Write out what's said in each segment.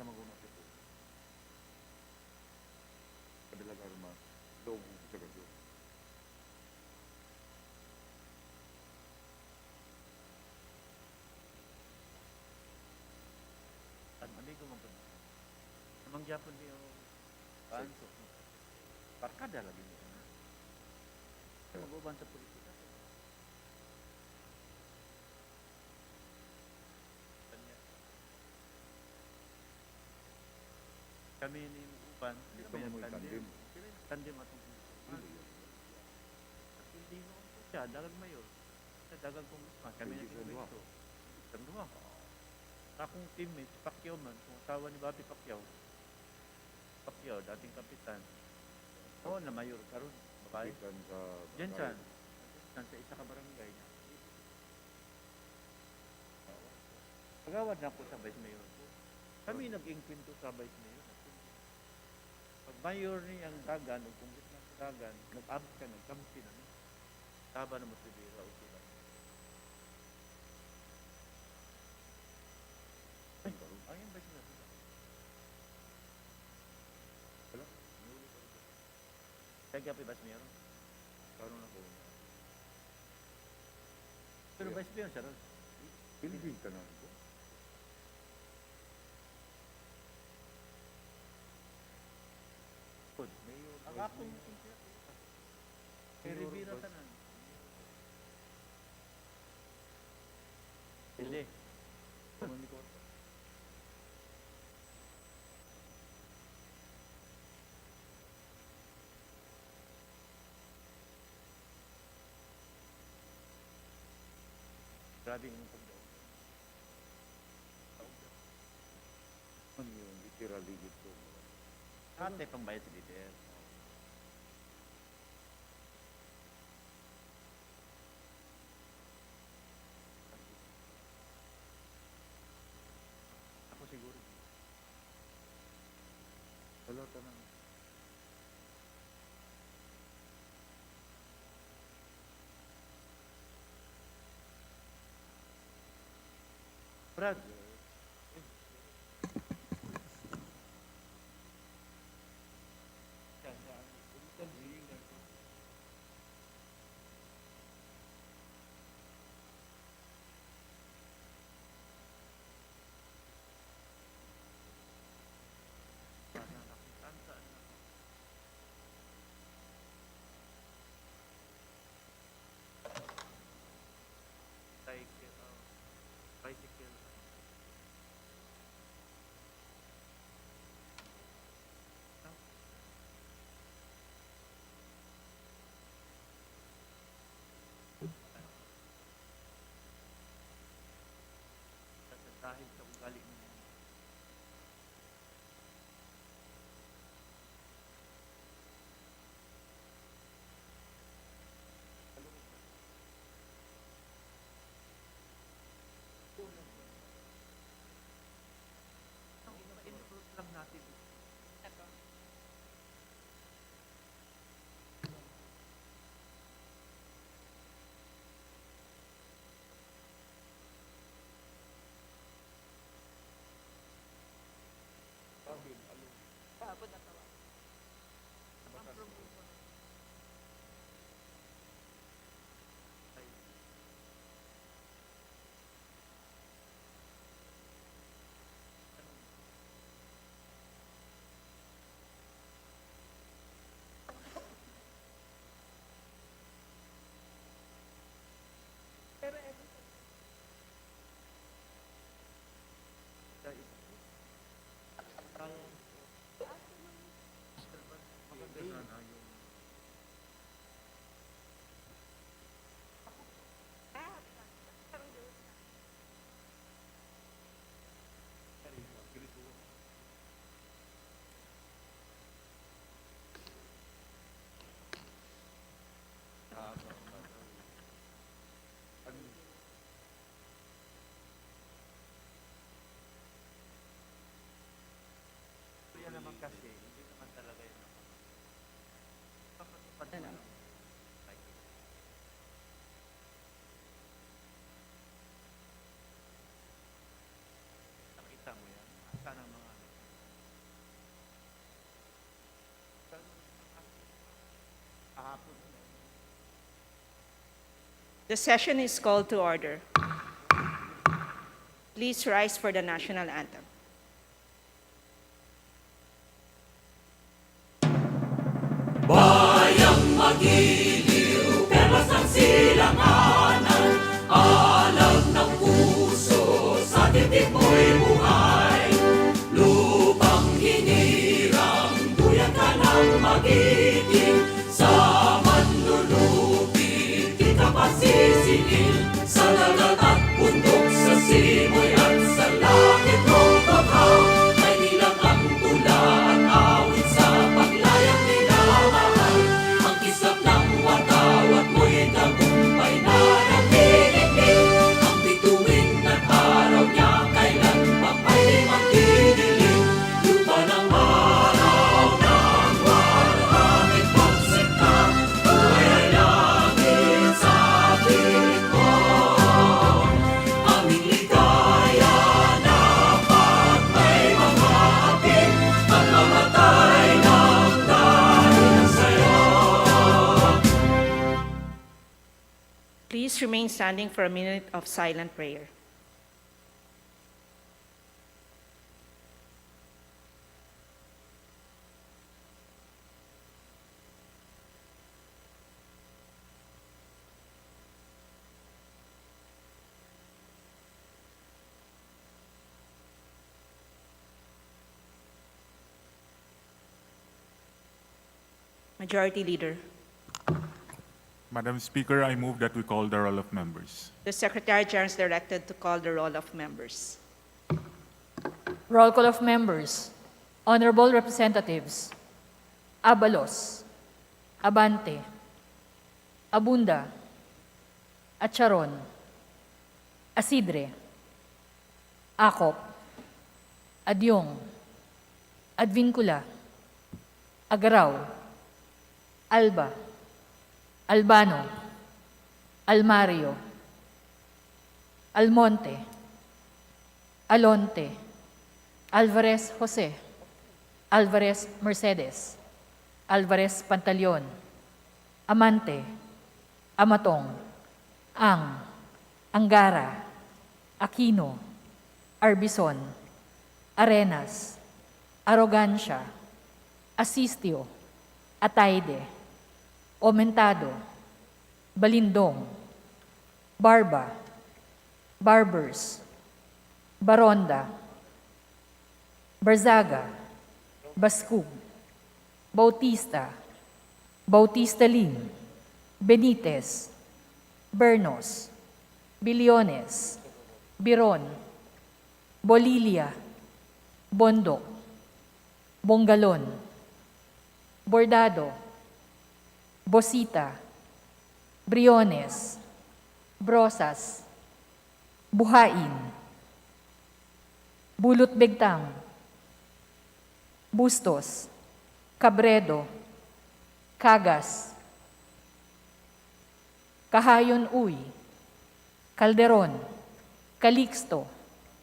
sama ko natin po. Kadala karma, loob ko sa gadyo. Amigo mo po. Namang Japon di yung panso. Parkada lagi mo. Mag-uban sa politika. Kami ni Uban, Hindi ka mo tandem. Tandem atong hindi mo po siya, dalag mayor. Sa dagang congressman, kami Hindi naging sa duha. kwento. Sa duha. Akong teammate, Pacquiao man, kung asawa ni Bobby Pacquiao. Pacquiao, dating kapitan. Oo, na mayor karon, babae. Kapitan sa Diyan barangay. sa isa ka barangay niya. Pagawad na ako sa vice mayor ko. Kami nag-inkwento sa vice mayor. Pag mayor ni ang dagan, o congressman sa dagan, nag-abs ka, nag-kampi na. Taba na mo sa bira o sila. Ay, ayun vice mayor. Wala. Kaya gapi vice mayor. Karoon ako. Pero vice mayor siya ron. Pilipin ka na ako. Mayor, Ang vice akong mayor. kay Rivera Mayor, tanan. Hindi. Kaman ni ko. Grabe yung pagdaw. Ano yun? Itira ligit ko. Ate pang bayad sa leader. Ako siguro. Wala ka na. Brad. Bicycle. The session is called to order. Please rise for the national anthem. Bayang magiliw, perlas ng silanganan, alam ng puso, sa titik mo'y buhay. Lupang hinirang, buyan ka ng magiting, sa manlulupit, di ka pasisingil, sa dagat at bundok, sa simoy at sa langit mong bakaw, may nilang ang tula at awit sa paglayang minamahal. Ang kislap ng watawat mo'y tagumpay na nagdidilig, ang bituin at araw niya kailan pa may magdidilig. Lupa ng araw ng warangit pagsika, buhay ay langit sa piling mo. Aming ligaya dapat may mga ating at mamatay ng dahil sa'yo. Please remain standing for a minute of silent prayer. Majority Leader. Madam Speaker, I move that we call the roll of members. The Secretary General is directed to call the roll of members. Roll call of members. Honorable Representatives. Abalos. Abante. Abunda. Acharon. Asidre. Acop. Adyong. Advincula. Agaraw. Alba. Albano. Almario. Almonte. Alonte. Alvarez Jose. Alvarez Mercedes. Alvarez Pantaleon. Amante. Amatong. Ang. Angara. Aquino. Arbison. Arenas. Arrogancia. Asistio. Ataide. Omentado. Balindong. Barba. Barbers. Baronda. Barzaga. Baskug. Bautista. Bautista Lim. Benitez. Bernos. Biliones. Biron. Bolilia. Bondok. Bongalon. Bordado. Bosita. Briones. Brosas. Buhain. Bulot Begtang. Bustos. Cabredo. Cagas. Kahayon Uy. Calderon. Calixto.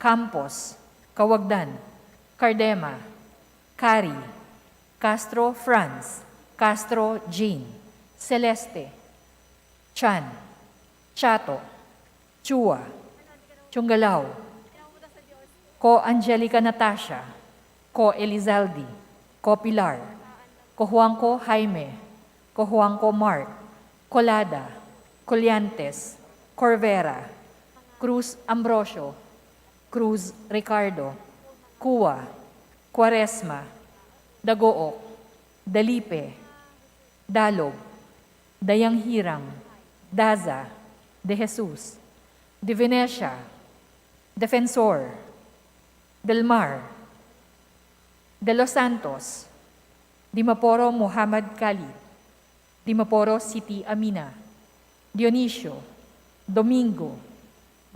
Campos. Kawagdan. Cardema. Cari. Castro Franz. Castro Jean. Celeste. Chan. Chato. Chua. Chungalao. Ko Angelica Natasha. Ko Elizaldi. Ko Pilar. Ko Juanco Jaime. Ko Juanco Mark. Colada. Colyantes. Corvera. Cruz Ambrosio. Cruz Ricardo. Cua. Quaresma. Dagook. Dalipe. Dalog. Dayang Hirang. Daza. De Jesus. De Venecia. Defensor. Del Mar. De Los Santos. Dimaporo Muhammad Khalid. Dimaporo City Amina. Dionisio. Domingo.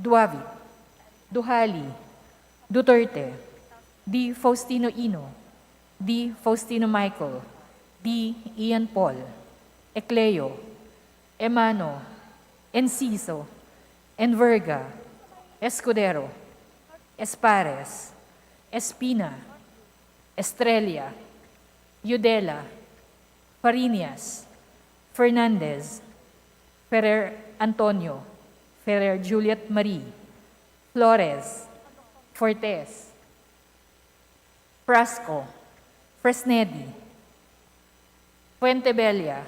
Duavit. Duhali. Duterte. D. Faustino Ino. D. Faustino Michael. D. Ian Paul. Ecleo. Emano. Enciso. Enverga. Escudero. Espares. Espina. Estrella. Yudela. Fariñas. Fernandez. Ferrer Antonio. Ferrer Juliet Marie, Flores, Fortes, Frasco, Fresnedi, Fuentebella,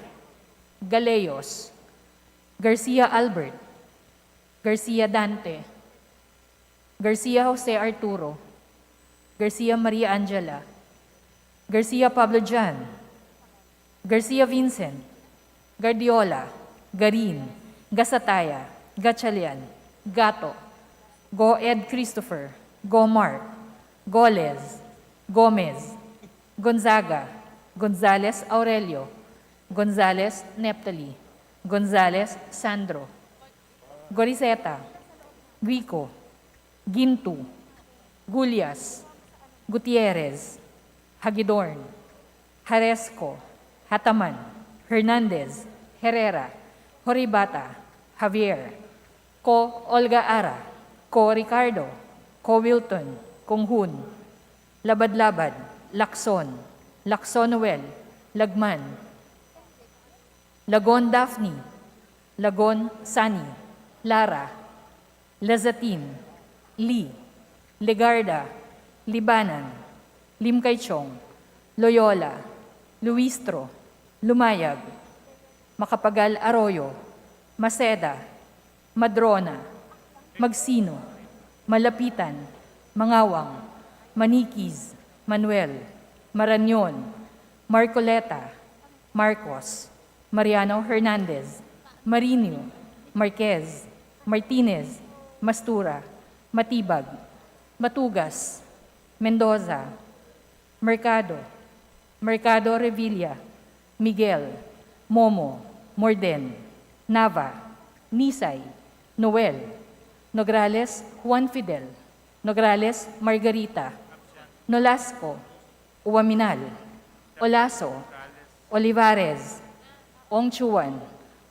Galeyos, Garcia Albert, Garcia Dante, Garcia Jose Arturo, Garcia Maria Angela, Garcia Pablo Jan, Garcia Vincent, Guardiola, Garin, Gasataya, Gatchalian, Gato, Go Ed Christopher, Go Mark, Goles, Gomez, Gonzaga, Gonzales Aurelio, Gonzales Neptali, Gonzales Sandro, Gorizeta, Guico, Gintu, Gulyas, Gutierrez, Hagidorn, Haresco, Hataman, Hernandez, Herrera, Horibata, Javier, Ko Olga Ara, Ko Ricardo, Ko Wilton, Konghun, Labad-Labad, Lacson, Lacson Noel, Lagman, Lagon Daphne, Lagon Sani, Lara, Lazatin, Lee, Legarda, Libanan, Limkaychong, Loyola, Luistro, Lumayag, Makapagal Arroyo, Maceda, Madrona, Magsino, Malapitan, Mangawang, Manikiz, Manuel, Maranyon, Marcoleta, Marcos, Mariano Hernandez, Marinio, Marquez, Martinez, Mastura, Matibag, Matugas, Mendoza, Mercado, Mercado Revilla, Miguel, Momo, Morden, Nava, Nisay, Noel, Nograles Juan Fidel, Nograles Margarita, Nolasco, Uwaminal, Olaso, Olivares, Ongchuan,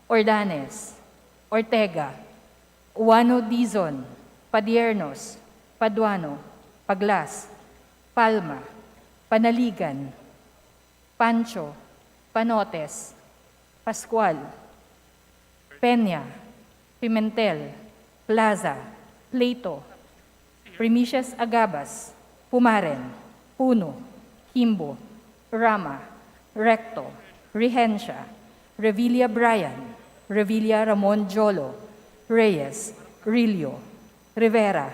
Ordanes, Ortega, Uwano Dizon, Padiernos, Paduano, Paglas, Palma, Panaligan, Pancho, Panotes, Pascual, Peña, Pimentel, Plaza, Plato, Primicias Agabas, Pumaren, Puno, Kimbo, Rama, Recto, Rehencia, Revilla Brian, Revilla Ramon Jolo, Reyes, Rilio, Rivera,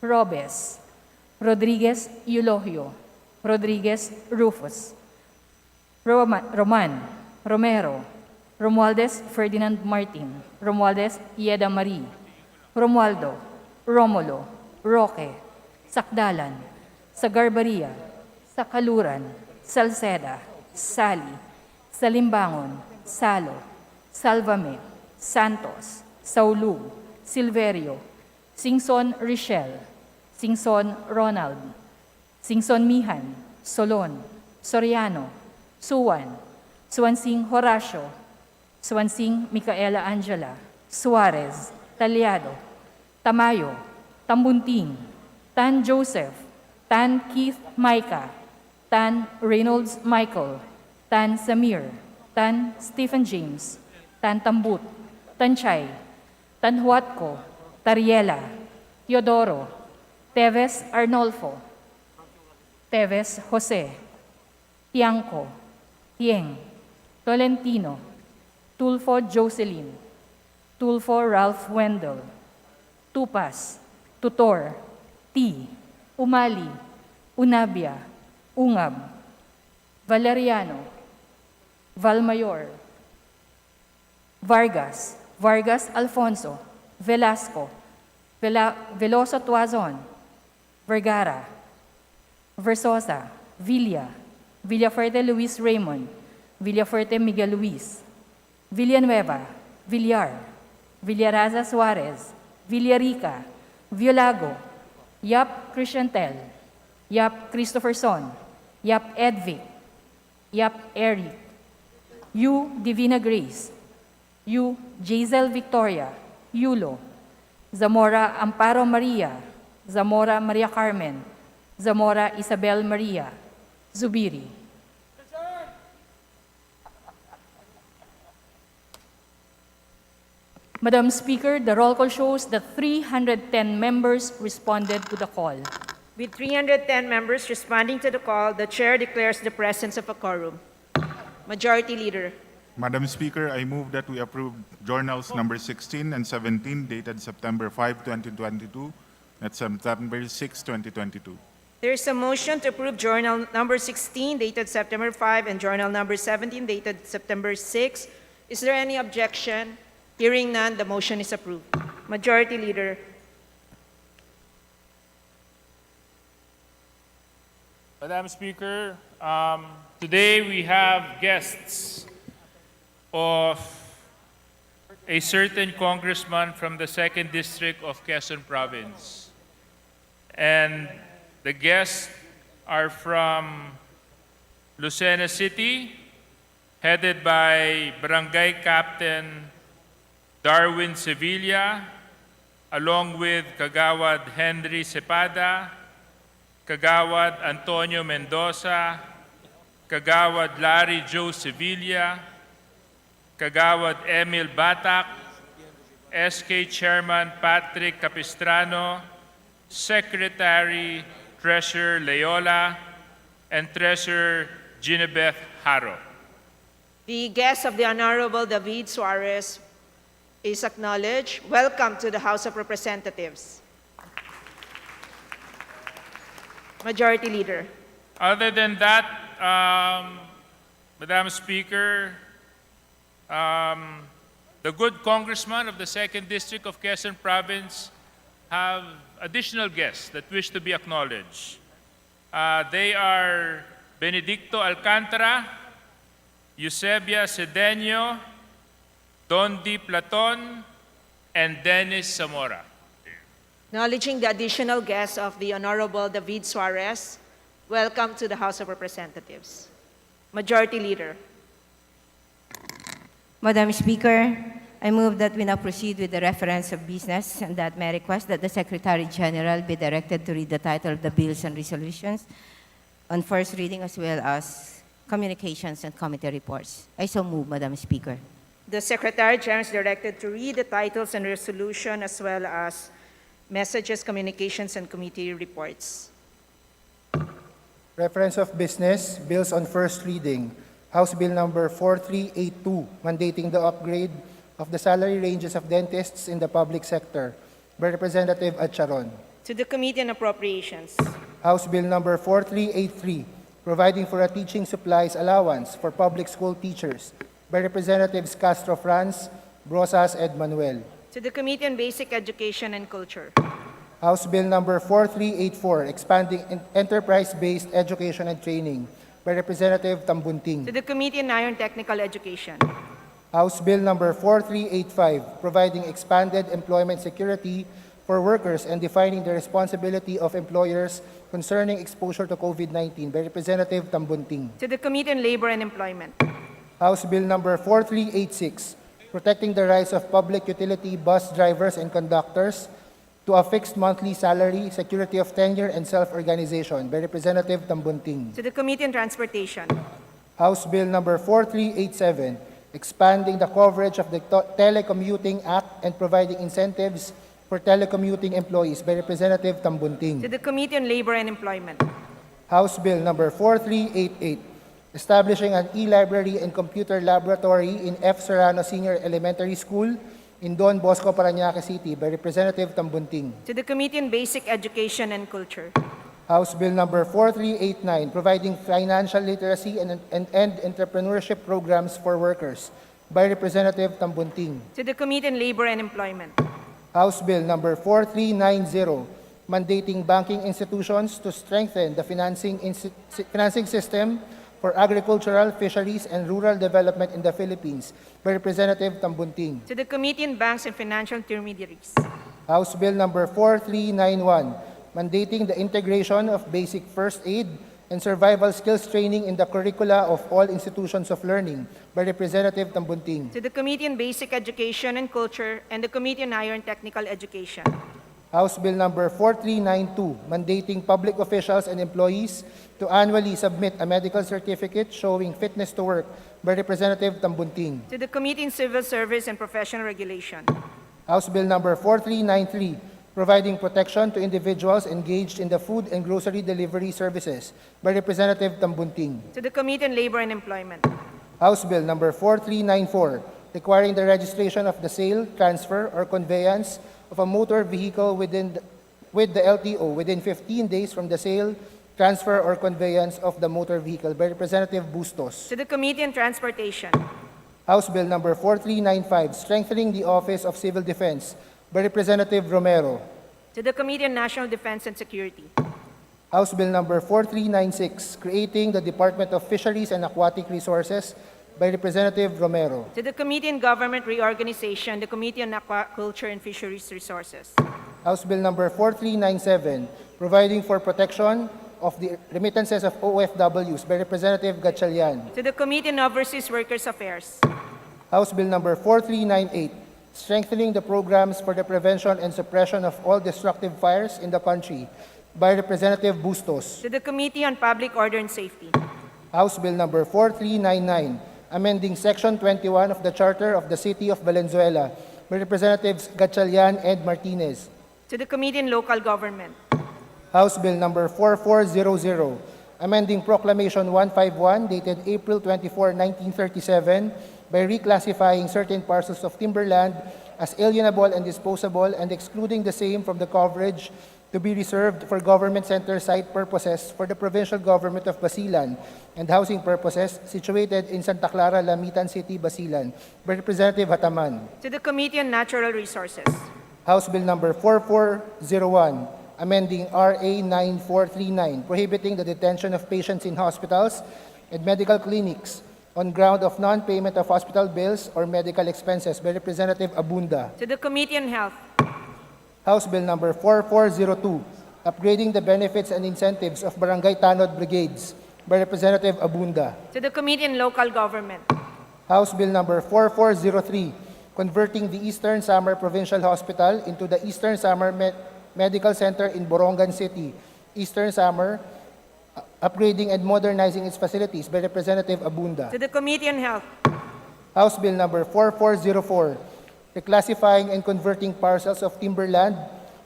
Robes, Rodriguez Eulogio, Rodriguez Rufus, Roman, Romero, Romualdez Ferdinand Martin, Romualdez Ieda Marie, Romualdo, Romulo, Roque, Sakdalan, Sagarbaria, Sakaluran, Salceda, Sali, Salimbangon, Salo, Salvame, Santos, Saulug, Silverio, Singson Richel, Singson Ronald, Singson Mihan, Solon, Soriano, Suwan, Suwansing Horacio, Suwansing Micaela Angela, Suarez, Talyado, Tamayo, Tambunting, Tan Joseph, Tan Keith Micah, Tan Reynolds Michael, Tan Samir, Tan Stephen James, Tan Tambut, Tan Chay, Tan Huatco, Tariela, Teodoro, Teves Arnolfo, Teves Jose, Tiangco, Tieng, Tolentino, Tulfo Jocelyn, Tulfo Ralph Wendell, Tupas, Tutor, T, Umali, Unabia, Ungab, Valeriano, Valmayor, Vargas, Vargas Alfonso, Velasco, Veloso Tuazon, Vergara, Versosa, Villa, Villafuerte Luis Raymond, Villafuerte Miguel Luis, Villanueva, Villar, Villaraza Suarez, Villarica, Violago, Yap Christiantel, Yap Christopherson, Yap Edvic, Yap Eric, Yu Divina Grace, Yu Jazel Victoria, Yulo, Zamora Amparo Maria, Zamora Maria Carmen, Zamora Isabel Maria, Zubiri. Madam Speaker, the roll call shows that 310 members responded to the call. With 310 members responding to the call, the chair declares the presence of a quorum. Majority Leader. Madam Speaker, I move that we approve journals number 16 and 17 dated September 5, 2022 and September 6, 2022. There is a motion to approve Journal Number 16 dated September 5 and Journal Number 17 dated September 6. Is there any objection? Hearing none, the motion is approved. Majority Leader. Madam Speaker, today we have guests of a certain congressman from the 2nd District of Quezon Province. And the guests are from Lucena City, headed by Barangay Captain Darwin Sevilla, along with Kagawad Henry Cepada, Kagawad Antonio Mendoza, Kagawad Larry Joe Sevilla, Kagawad Emil Batak, SK Chairman Patrick Capistrano, Secretary Treasurer Leola, and Treasurer Ginebeth Haro. The guest of the Honorable David Suarez is acknowledged. Welcome to the House of Representatives. Majority Leader. Other than that, Madam Speaker, the good congressman of the 2nd District of Quezon Province have additional guests that wish to be acknowledged. They are Benedicto Alcantara, Eusebia Cedeño, Dondi Platon, and Dennis Zamora. Acknowledging the additional guests of the Honorable David Suarez, welcome to the House of Representatives. Majority Leader. Madam Speaker, I move that we now proceed with the reference of business and that may request that the Secretary General be directed to read the title of the bills and resolutions on first reading as well as communications and committee reports. I so move, Madam Speaker. The Secretary General is directed to read the titles and resolution as well as messages, communications, and committee reports. Reference of business, bills on first reading. House Bill number 4382, mandating the upgrade of the salary ranges of dentists in the public sector, by Representative Acharon. To the Committee on Appropriations. House Bill number 4383, providing for a teaching supplies allowance for public school teachers, by Representatives Castro Franz, Brosas, Ed Manuel. To the Committee on Basic Education and Culture. House Bill number 4384, expanding enterprise-based education and training, by Representative Tambunting. To the Committee on Higher and Technical Education. House Bill number 4385, providing expanded employment security for workers and defining the responsibility of employers concerning exposure to COVID-19, by Representative Tambunting. To the Committee on Labor and Employment. House Bill number 4386, protecting the rights of public utility bus drivers and conductors to a fixed monthly salary, security of tenure, and self-organization, by Representative Tambunting. To the Committee on Transportation. House Bill number 4387, expanding the coverage of the Telecommuting Act and providing incentives for telecommuting employees, by Representative To Tambunting. the Committee on Labor and Employment. House Bill number 4388, establishing an e-library and computer laboratory in F. Serrano Senior Elementary School in Don Bosco, Parañaque City, by Representative Tambunting. To the Committee on Basic Education and Culture. House Bill number 4389, providing financial literacy and entrepreneurship programs for workers, by Representative Tambunting. To the Committee on Labor and Employment. House Bill number 4390, mandating banking institutions to strengthen the financing system for agricultural, fisheries, and rural development in the Philippines, by Representative Tambunting. To the Committee on Banks and Financial Intermediaries. House Bill number 4391, mandating the integration of basic first aid and survival skills training in the curricula of all institutions of learning, by Representative Tambunting. To the Committee on Basic Education and Culture and the Committee on Higher and Technical Education. House Bill number 4392, mandating public officials and employees to annually submit a medical certificate showing fitness to work, by Representative Tambunting. To the Committee on Civil Service and Professional Regulation. House Bill number 4393, providing protection to individuals engaged in the food and grocery delivery services, by Representative Tambunting. To the Committee on Labor and Employment. House Bill number 4394, requiring the registration of the sale, transfer, or conveyance of a motor vehicle with the LTO within 15 days from the sale, transfer, or conveyance of the motor vehicle, by Representative Bustos. To the Committee on Transportation. House Bill number 4395, strengthening the Office of Civil Defense, by Representative Romero. To the Committee on National Defense and Security. House Bill number 4396, creating the Department of Fisheries and Aquatic Resources, by Representative Romero. To the Committee on Government Reorganization, the Committee on Aquaculture and Fisheries Resources. House Bill number 4397, providing for protection of the remittances of OFWs, by Representative Gatchalian. To the Committee on Overseas Workers Affairs. House Bill number 4398, strengthening the programs for the prevention and suppression of all destructive fires in the country, by Representative Bustos. To the Committee on Public Order and Safety. House Bill number 4399, amending Section 21 of the Charter of the City of Valenzuela, by Representatives Gatchalian and Martinez. To the Committee on Local Government. House Bill number 4400, amending Proclamation 151 dated April 24, 1937, by reclassifying certain parcels of timberland as alienable and disposable and excluding the same from the coverage to be reserved for government center site purposes for the provincial government of Basilan and housing purposes situated in Santa Clara, Lamitan City, Basilan, by Representative Hataman. To the Committee on Natural Resources. House Bill number 4401, amending RA 9439, prohibiting the detention of patients in hospitals and medical clinics on ground of non-payment of hospital bills or medical expenses, by Representative Abunda. To the Committee on Health. House Bill number 4402, upgrading the benefits and incentives of Barangay Tanod Brigades, by Representative Abunda. To the Committee on Local Government. House Bill number 4403, converting the Eastern Samar Provincial Hospital into the Eastern Samar Medical Center in Borongan City, Eastern Samar, upgrading and modernizing its facilities, by Representative Abunda. To the Committee on Health. House Bill number 4404, reclassifying and converting parcels of timberland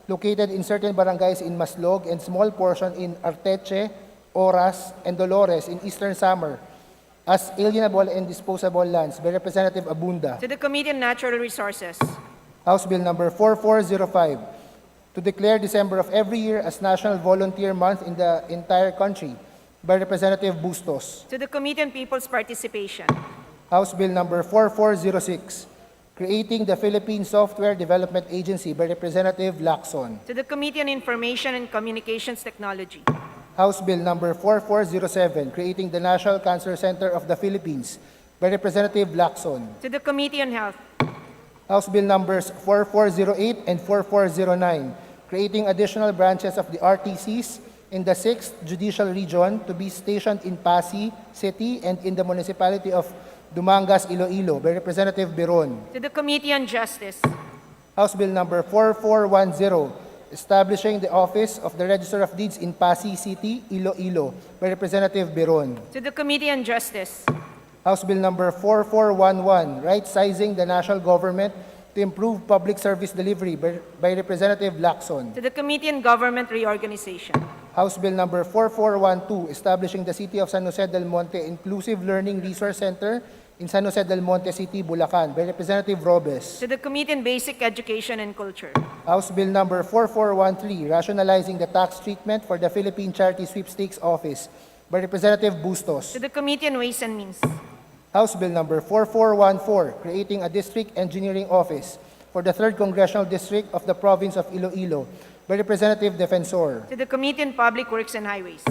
located in certain barangays in Maslog and small portion in Arteche, Oras, and Dolores in Eastern Samar as alienable and disposable lands, by Representative Abunda. To the Committee on Natural Resources. House Bill number 4405, to declare December of every year as National Volunteer Month in the entire country, by Representative Bustos. To the Committee on People's Participation. House Bill number 4406, creating the Philippine Software Development Agency, by Representative Lacson. To the Committee on Information and Communications Technology. House Bill number 4407, creating the National Cancer Center of the Philippines, by Representative Lacson. To the Committee on Health. House Bill numbers 4408 and 4409, creating additional branches of the RTCs in the 6th Judicial Region to be stationed in Pasig City and in the municipality of Dumangas, Iloilo, by Representative Biron. To the Committee on Justice. House Bill number 4410, establishing the Office of the Register of Deeds in Pasig City, Iloilo, by Representative Biron. To the Committee on Justice. House Bill number 4411, right-sizing the national government to improve public service delivery, by Representative Lacson. To the Committee on Government Reorganization. House Bill number 4412, establishing the City of San Jose del Monte Inclusive Learning Resource Center in San Jose del Monte City, Bulacan, by Representative Robes. To the Committee on Basic Education and Culture. House Bill number 4413, rationalizing the tax treatment for the Philippine Charity Sweepstakes Office, by Representative Bustos. To the Committee on Ways and Means. House Bill number 4414, creating a District Engineering Office for the 3rd Congressional District of the Province of Iloilo, by Representative Defensor. To the Committee on Public Works and Highways.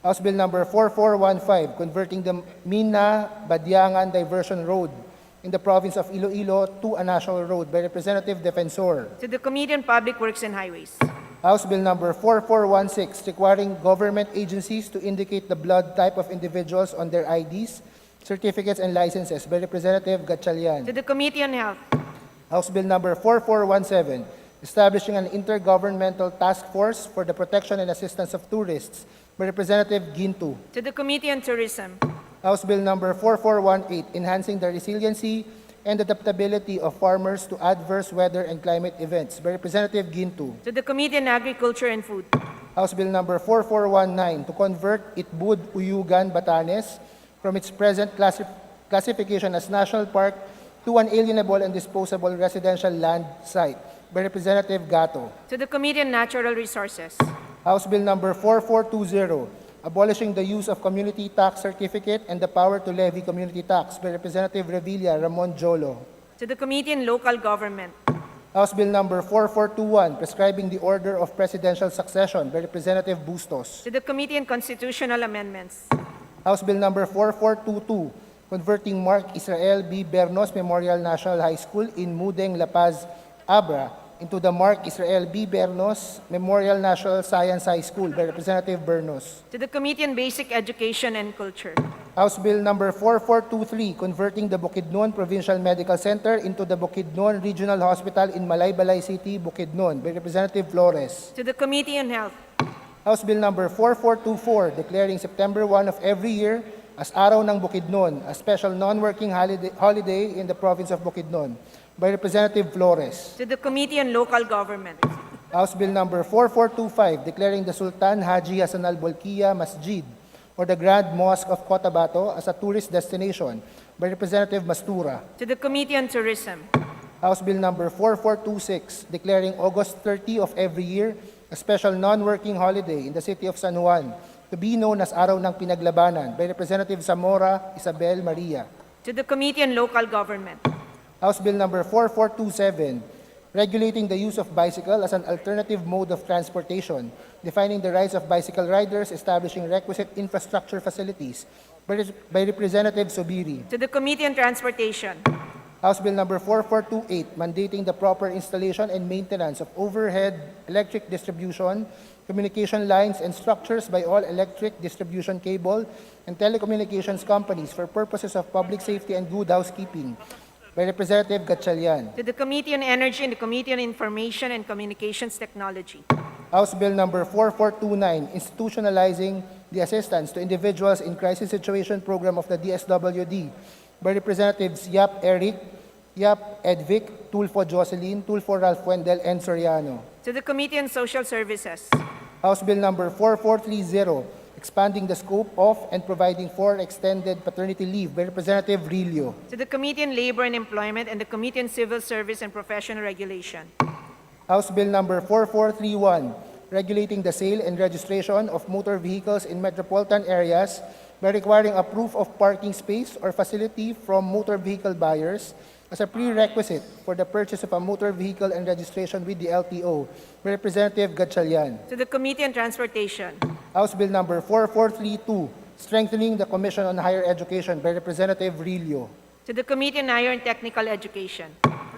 House Bill number 4415, converting the Mina-Badiangan Diversion Road in the province of Iloilo to a national road, by Representative Defensor. To the Committee on Public Works and Highways. House Bill number 4416, requiring government agencies to indicate the blood type of individuals on their IDs, certificates, and licenses, by Representative Gatchalian. To the Committee on Health. House Bill number 4417, establishing an intergovernmental task force for the protection and assistance of tourists by Representative Gintu. To the Committee on Tourism. House Bill number 4418, enhancing the resiliency and adaptability of farmers to adverse weather and climate events by Representative Gintu. To the Committee on Agriculture and Food. House Bill number 4419, to convert Itbud, Uyugan, Batanes from its present classification as national park to an alienable and disposable residential land site by Representative Gato. To the Committee on Natural Resources. House Bill number 4420, abolishing the use of community tax certificate and the power to levy community tax by Representative Revilla Ramon Jolo. To the Committee on Local Government. House Bill number 4421, prescribing the order of presidential succession by Representative Bustos. To the Committee on Constitutional Amendments. House Bill number 4422, converting Mark Israel B. Bernos Memorial National High School in Mudeng, La Paz, Abra into the Mark Israel B. Bernos Memorial National Science High School by Representative Bernos. To the Committee on Basic Education and Culture. House Bill number 4423, converting the Bukidnon Provincial Medical Center into the Bukidnon Regional Hospital in Malaybalay City, Bukidnon by Representative Flores. To the Committee on Health. House Bill number 4424, declaring September 1 of every year as Araw ng Bukidnon, a special non-working holiday in the province of Bukidnon by Representative Flores. To the Committee on Local Government. House Bill number 4425, declaring the Sultan Haji Hassan al-Bolkiah Masjid or the Grand Mosque of Cotabato as a tourist destination by Representative Mastura. To the Committee on Tourism. House Bill number 4426, declaring August 30 of every year a special non-working holiday in the city of San Juan to be known as Araw ng Pinaglabanan by Representative Zamora Isabel Maria. To the Committee on Local Government. House Bill number 4427, regulating the use of bicycle as an alternative mode of transportation, defining the rights of bicycle riders, establishing requisite infrastructure facilities by Representative Sobiri. To the Committee on Transportation. House Bill number 4428, mandating the proper installation and maintenance of overhead electric distribution, communication lines, and structures by all electric distribution cable and telecommunications companies for purposes of public safety and good housekeeping by Representative Gatchalian. To the Committee on Energy and the Committee on Information and Communications Technology. House Bill number 4429, institutionalizing the assistance to individuals in crisis situation program of the DSWD by Representatives Yap Eric, Yap Edvic, Tulfo Jocelyn, Tulfo Ralph Wendell, and Soriano. To the Committee on Social Services. House Bill number 4430, expanding the scope of and providing for extended paternity leave by Representative Rillo. To the Committee on Labor and Employment and the Committee on Civil Service and Professional Regulation. House Bill number 4431, regulating the sale and registration of motor vehicles in metropolitan areas by requiring a proof of parking space or facility from motor vehicle buyers as a prerequisite for the purchase of a motor vehicle and registration with the LTO by Representative Gatchalian. To the Committee on Transportation. House Bill number 4432, strengthening the Commission on Higher Education by Representative Rillo. To the Committee on Higher and Technical Education.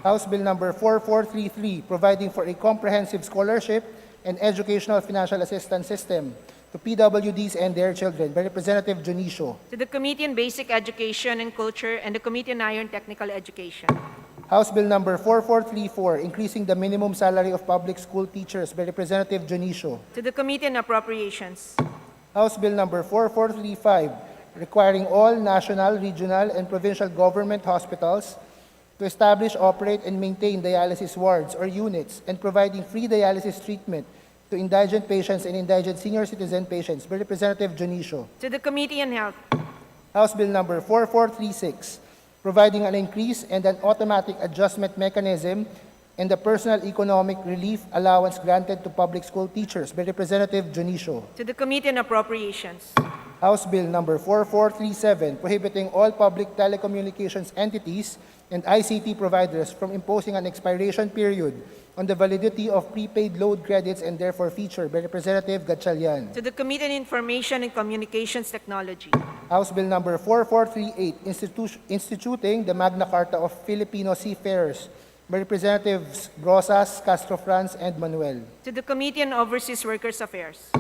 House Bill number 4433, providing for a comprehensive scholarship and educational financial assistance system to PWDs and their children by Representative Junicio. To the Committee on Basic Education and Culture and the Committee on Higher and Technical Education. House Bill number 4434, increasing the minimum salary of public school teachers by Representative Junicio. To the Committee on Appropriations. House Bill number 4435, requiring all national, regional, and provincial government hospitals to establish, operate, and maintain dialysis wards or units and providing free dialysis treatment to indigent patients and indigent senior citizen patients by Representative Junicio. To the Committee on Health. House Bill number 4436, providing an increase and an automatic adjustment mechanism and the personal economic relief allowance granted to public school teachers by Representative Junicio. To the Committee on Appropriations. House Bill number 4437, prohibiting all public telecommunications entities and ICT providers from imposing an expiration period on the validity of prepaid load credits and their forfeiture by Representative Gatchalian. To the Committee on Information and Communications Technology. House Bill number 4438, instituting the Magna Carta of Filipino Seafarers by Representatives Rosas, Castro Franz, and Manuel. To the Committee on Overseas Workers' Affairs.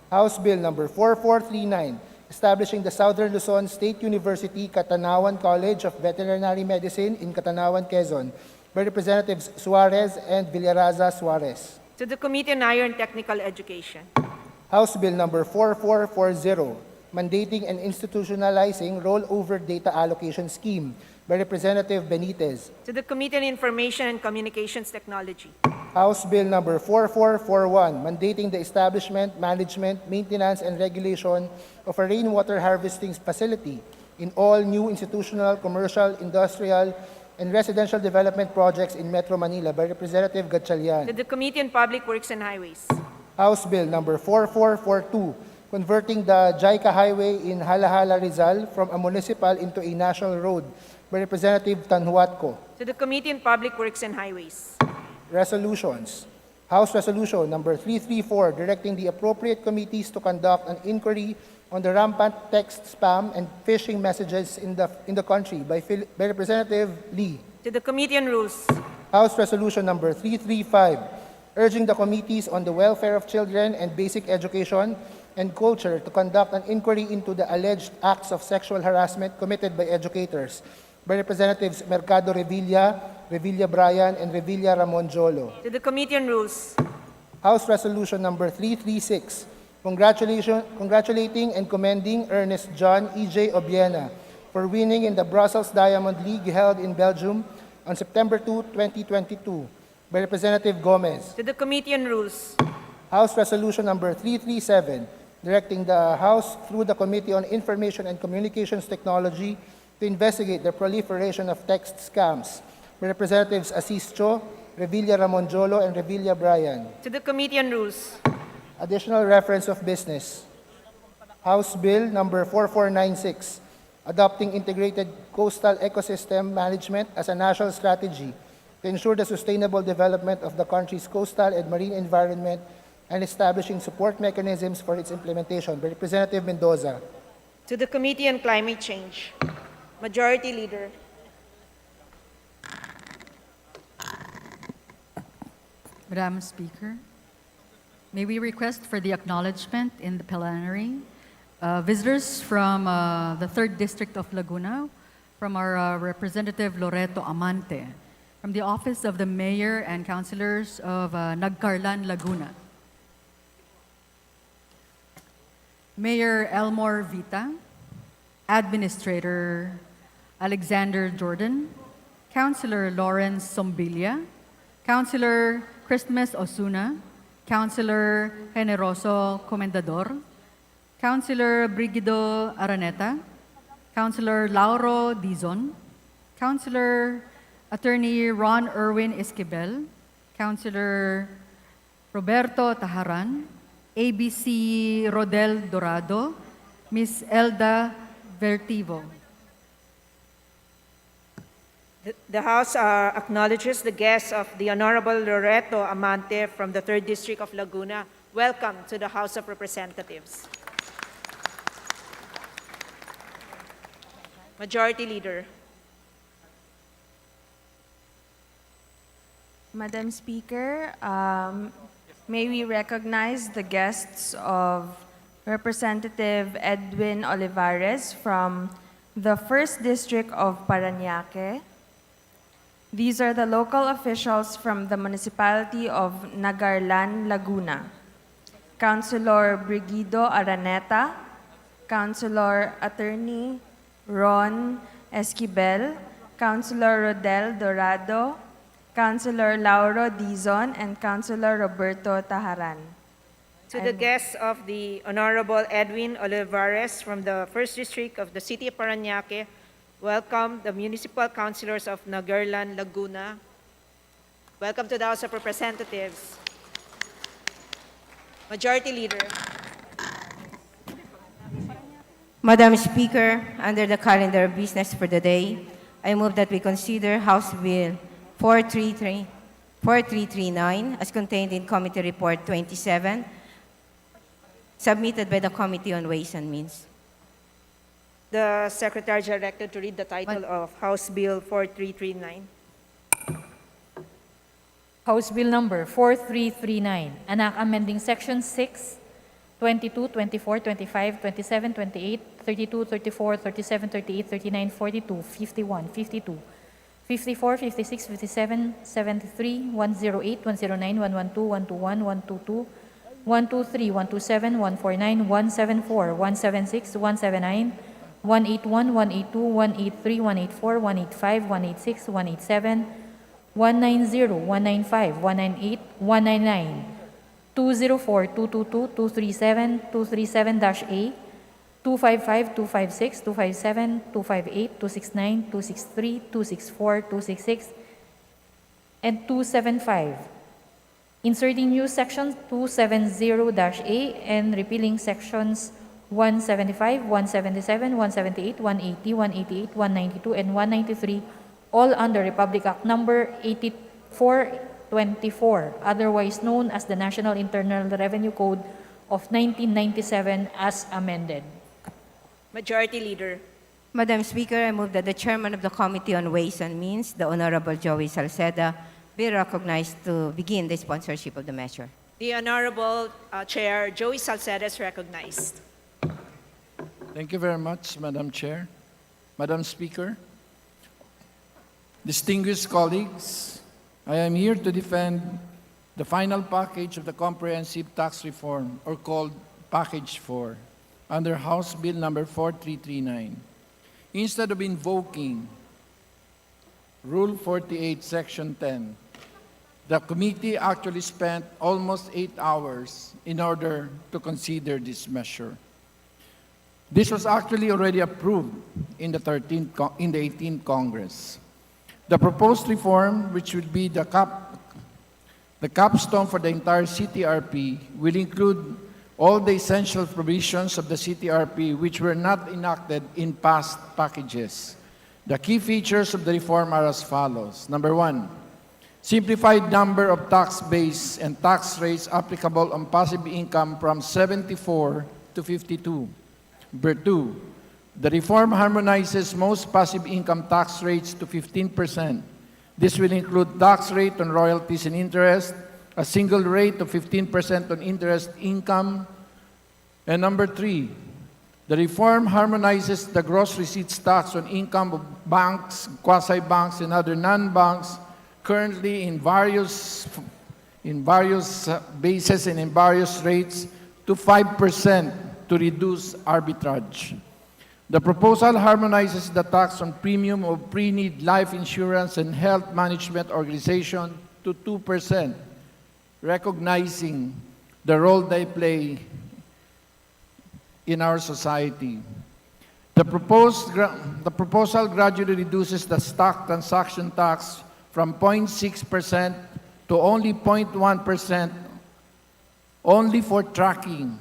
House Bill number 4439, establishing the Southern Luzon State University Catanawan College of Veterinary Medicine in Catanawan, Quezon by Representatives Suarez and Villaraza Suarez. To the Committee on Higher and Technical Education. House Bill number 4440, mandating and institutionalizing rollover data allocation scheme by Representative Benitez. To the Committee on Information and Communications Technology. House Bill number 4441, mandating the establishment, management, maintenance, and regulation of a rainwater harvesting facility in all new institutional, commercial, industrial, and residential development projects in Metro Manila by Representative To Gatchalian. the Committee on Public Works and Highways. House Bill number 4442, converting the JICA Highway in Halahala, Rizal from a municipal into a national road by Representative Tanhuatco. To the Committee on Public Works and Highways. Resolutions. House Resolution number 334, directing the appropriate committees to conduct an inquiry on the rampant text spam and phishing messages in the country by Representative Lee. To the Committee on Rules. House Resolution number 335, urging the committees on the welfare of children and basic education and culture to conduct an inquiry into the alleged acts of sexual harassment committed by educators by Representatives Mercado Revilla, Revilla Bryan, and Revilla Ramon Jolo. To the Committee on Rules. House Resolution number 336, congratulating and commending Ernest John E.J. Obiena for winning in the Brussels Diamond League held in Belgium on September 2, 2022 by Representative Gomez. To the Committee on Rules. House Resolution number 337, directing the House through the Committee on Information and Communications Technology to investigate the proliferation of text scams by Representatives Assis Cho, Revilla Ramon Jolo, and Revilla Bryan. To the Committee on Rules. Additional reference of business. House Bill number 4496, adopting integrated coastal ecosystem management as a national strategy to ensure the sustainable development of the country's coastal and marine environment and establishing support mechanisms for its implementation by Representative Mendoza. To the Committee on Climate Change. Majority Leader. Madam Speaker, may we request for the acknowledgement in the plenary visitors from the 3rd District of Laguna, from our Representative Loreto Amante, from the Office of the Mayor and Councilors of Nagcarlan, Laguna. Mayor Elmore Vita, Administrator Alexander Jordan, Councilor Lawrence Sombilia, Councilor Christmas Osuna, Councilor Generoso Comendador, Councilor Brigido Araneta, Councilor Lauro Dizon, Councilor Attorney Ron Erwin Esquivel, Councilor Roberto Taharan, ABC Rodel Dorado, Ms. Elda Vertivo. The House acknowledges the guests of the Honorable Loreto Amante from the 3rd District of Laguna. Welcome to the House of Representatives. Majority Leader. Madam Speaker, may we recognize the guests of Representative Edwin Olivares from the 1st District of Parañaque. These are the local officials from the municipality of Nagarlan, Laguna. Councilor Brigido Araneta, Councilor Attorney Ron Esquivel, Councilor Rodel Dorado, Councilor Lauro Dizon, and Councilor Roberto Taharan. To the guests of the Honorable Edwin Olivares from the 1st District of the City of Parañaque, welcome the municipal councilors of Nagarlan, Laguna. Welcome to the House of Representatives. Majority Leader. Madam Speaker, under the calendar of business for the day, I move that we consider House Bill 4339 as contained in Committee Report 27, submitted by the Committee on Ways and Means. The Secretary is directed to read the title of House Bill 4339. House Bill Number 4339, an act amending Section 6, 22, 24, 25, 27, 28, 32, 34, 37, 38, 39, 42, 51, 52, 54, 56, 57, 73, 108, 109, 112, 121, 122, 123, 127, 149, 174, 176, 179, 181, 182, 183, 184, 185, 186, 187, 190, 195, 198, 199, 204, 222, 237, 237-A, 255, 256, 257, 258, 269, 263, 264, 266, and 275. Inserting new section 270-A and repealing sections 175, 177, 178, 180, 188, 192, and 193, all under Republic Act Number 8424, otherwise known as the National Internal Revenue Code of 1997 as amended. Majority Leader. Madam Speaker, I move that the chairman of the Committee on Ways and Means, the Honorable Joey Salceda, be recognized to begin the sponsorship of the measure. The Honorable Chair, Joey Salceda, is recognized. Thank you very much, Madam Chair. Madam Speaker, distinguished colleagues, I am here to defend the final package of the Comprehensive Tax Reform, or called Package 4, under House Bill number 4339. Instead of invoking Rule 48, Section 10, the committee actually spent almost 8 hours in order to consider this measure. This was actually already approved in the 18th Congress. The proposed reform, which will be the capstone for the entire CTRP, will include all the essential provisions of the CTRP which were not enacted in past packages. The key features of the reform are as follows. Number 1, simplified number of tax base and tax rates applicable on passive income from 74 to 52. Number 2, the reform harmonizes most passive income tax rates to 15%. This will include tax rate on royalties and interest, a single rate of 15% on interest income. And number 3, the reform harmonizes the gross receipts tax on income of banks, quasi-banks, and other non-banks currently in various bases and in various rates to 5% to reduce arbitrage. The proposal harmonizes the tax on premium of pre-need life insurance and health management organization to 2%, recognizing the role they play in our society. The proposal gradually reduces the stock transaction tax from 0.6% to only 0.1%, only for tracking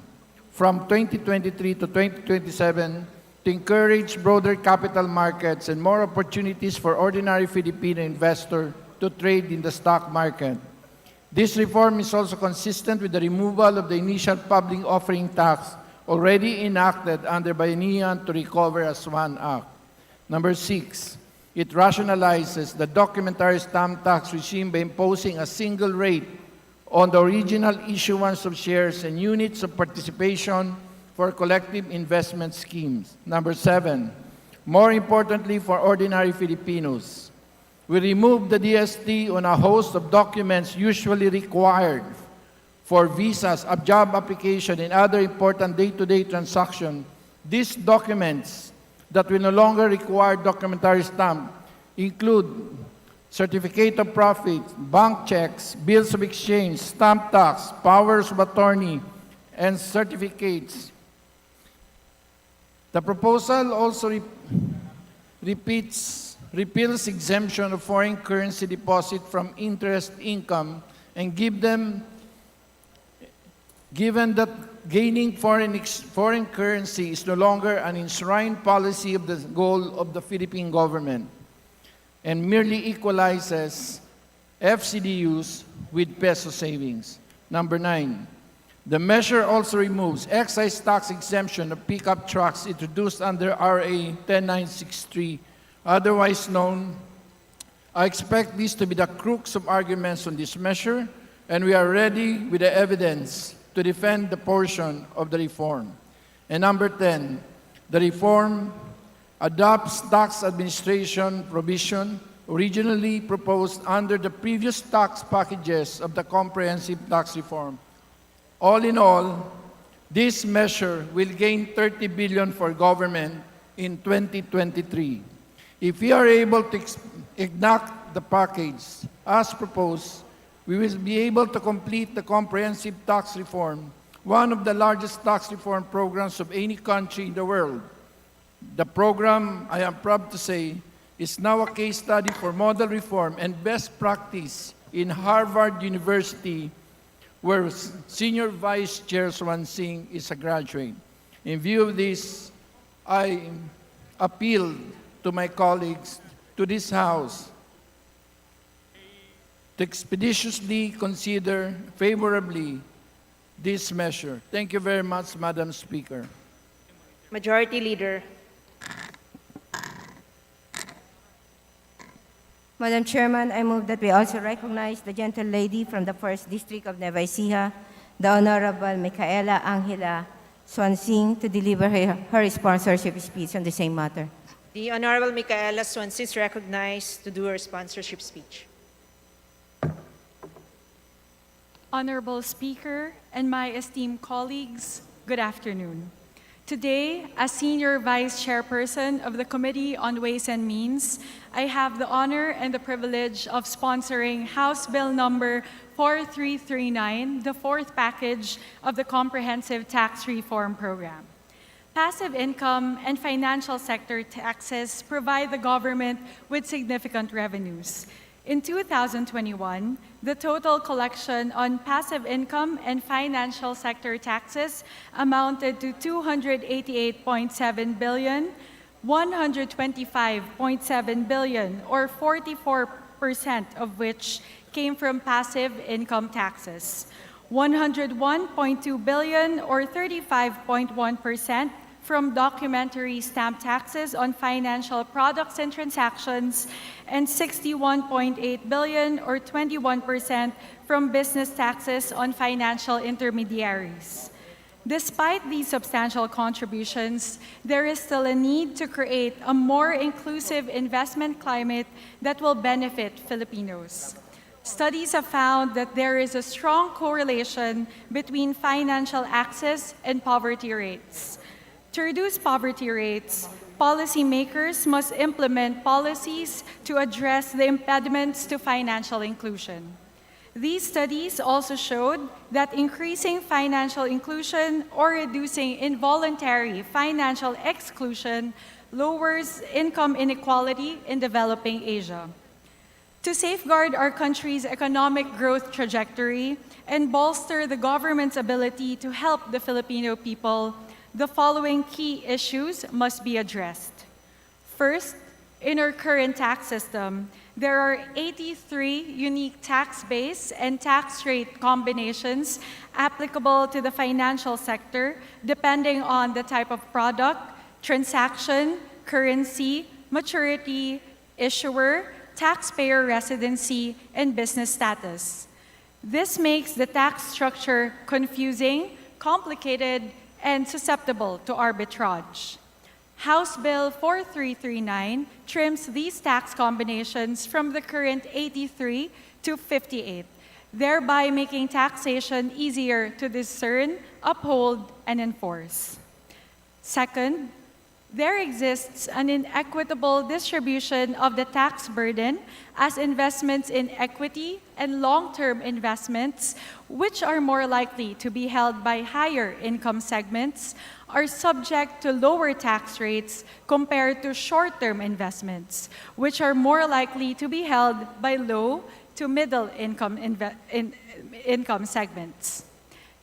from 2023 to 2027 to encourage broader capital markets and more opportunities for ordinary Filipino investors to trade in the stock market. This reform is also consistent with the removal of the initial public offering tax already enacted under Bayanihan to Recover as One Act. Number 6, it rationalizes the documentary stamp tax regime by imposing a single rate on the original issuance of shares and units of participation for collective investment schemes. Number 7, more importantly for ordinary Filipinos, we remove the DST on a host of documents usually required for visas, a job application, and other important day-to-day transactions. These documents that will no longer require documentary stamp include certificate of profit, bank checks, bills of exchange, stamp tax, powers of attorney, and certificates. The proposal also repeals exemption of foreign currency deposit from interest income and given that gaining foreign currency is no longer an enshrined policy of the goal of the Philippine government and merely equalizes FCDUs with peso savings. Number 9, the measure also removes excise tax exemption of pickup trucks introduced under RA 10963, otherwise known. I expect this to be the crux of arguments on this measure, and we are ready with the evidence to defend the portion of the reform. And number 10, the reform adopts tax administration provision originally proposed under the previous tax packages of the comprehensive tax reform. All in all, this measure will gain 30 billion for government in 2023. If we are able to enact the package as proposed, we will be able to complete the comprehensive tax reform, one of the largest tax reform programs of any country in the world. The program, I am proud to say, is now a case study for model reform and best practice in Harvard University, where Senior Vice Chair Swan Singh is a graduate. In view of this, I appeal to my colleagues, to this House, to expeditiously consider favorably this measure. Thank you very much, Madam Speaker. Majority Leader. Madam Chairman, I move that we also recognize the gentle lady from the 1st District of Nueva Ecija, the Honorable Micaela Angela Swansing, to deliver her sponsorship speech on the same matter. The Honorable Micaela Swansing is recognized to do her sponsorship speech. Honorable Speaker and my esteemed colleagues, good afternoon. Today, as Senior Vice Chairperson of the Committee on Ways and Means, I have the honor and the privilege of sponsoring House Bill number 4339, the fourth package of the Comprehensive Tax Reform Program. Passive income and financial sector taxes provide the government with significant revenues. In 2021, the total collection on passive income and financial sector taxes amounted to 288.7 billion, 125.7 billion, or 44% of which came from passive income taxes, 101.2 billion, or 35.1%, from documentary stamp taxes on financial products and transactions, and 61.8 billion, or 21%, from business taxes on financial intermediaries. Despite these substantial contributions, there is still a need to create a more inclusive investment climate that will benefit Filipinos. Studies have found that there is a strong correlation between financial access and poverty rates. To reduce poverty rates, policymakers must implement policies to address the impediments to financial inclusion. These studies also showed that increasing financial inclusion or reducing involuntary financial exclusion lowers income inequality in developing Asia. To safeguard our country's economic growth trajectory and bolster the government's ability to help the Filipino people, the following key issues must be addressed. First, in our current tax system, there are 83 unique tax base and tax rate combinations applicable to the financial sector depending on the type of product, transaction, currency, maturity, issuer, taxpayer residency, and business status. This makes the tax structure confusing, complicated, and susceptible to arbitrage. House Bill 4339 trims these tax combinations from the current 83 to 58, thereby making taxation easier to discern, uphold, and enforce. Second, there exists an inequitable distribution of the tax burden as investments in equity and long-term investments, which are more likely to be held by higher income segments, are subject to lower tax rates compared to short-term investments, which are more likely to be held by low to middle income income segments.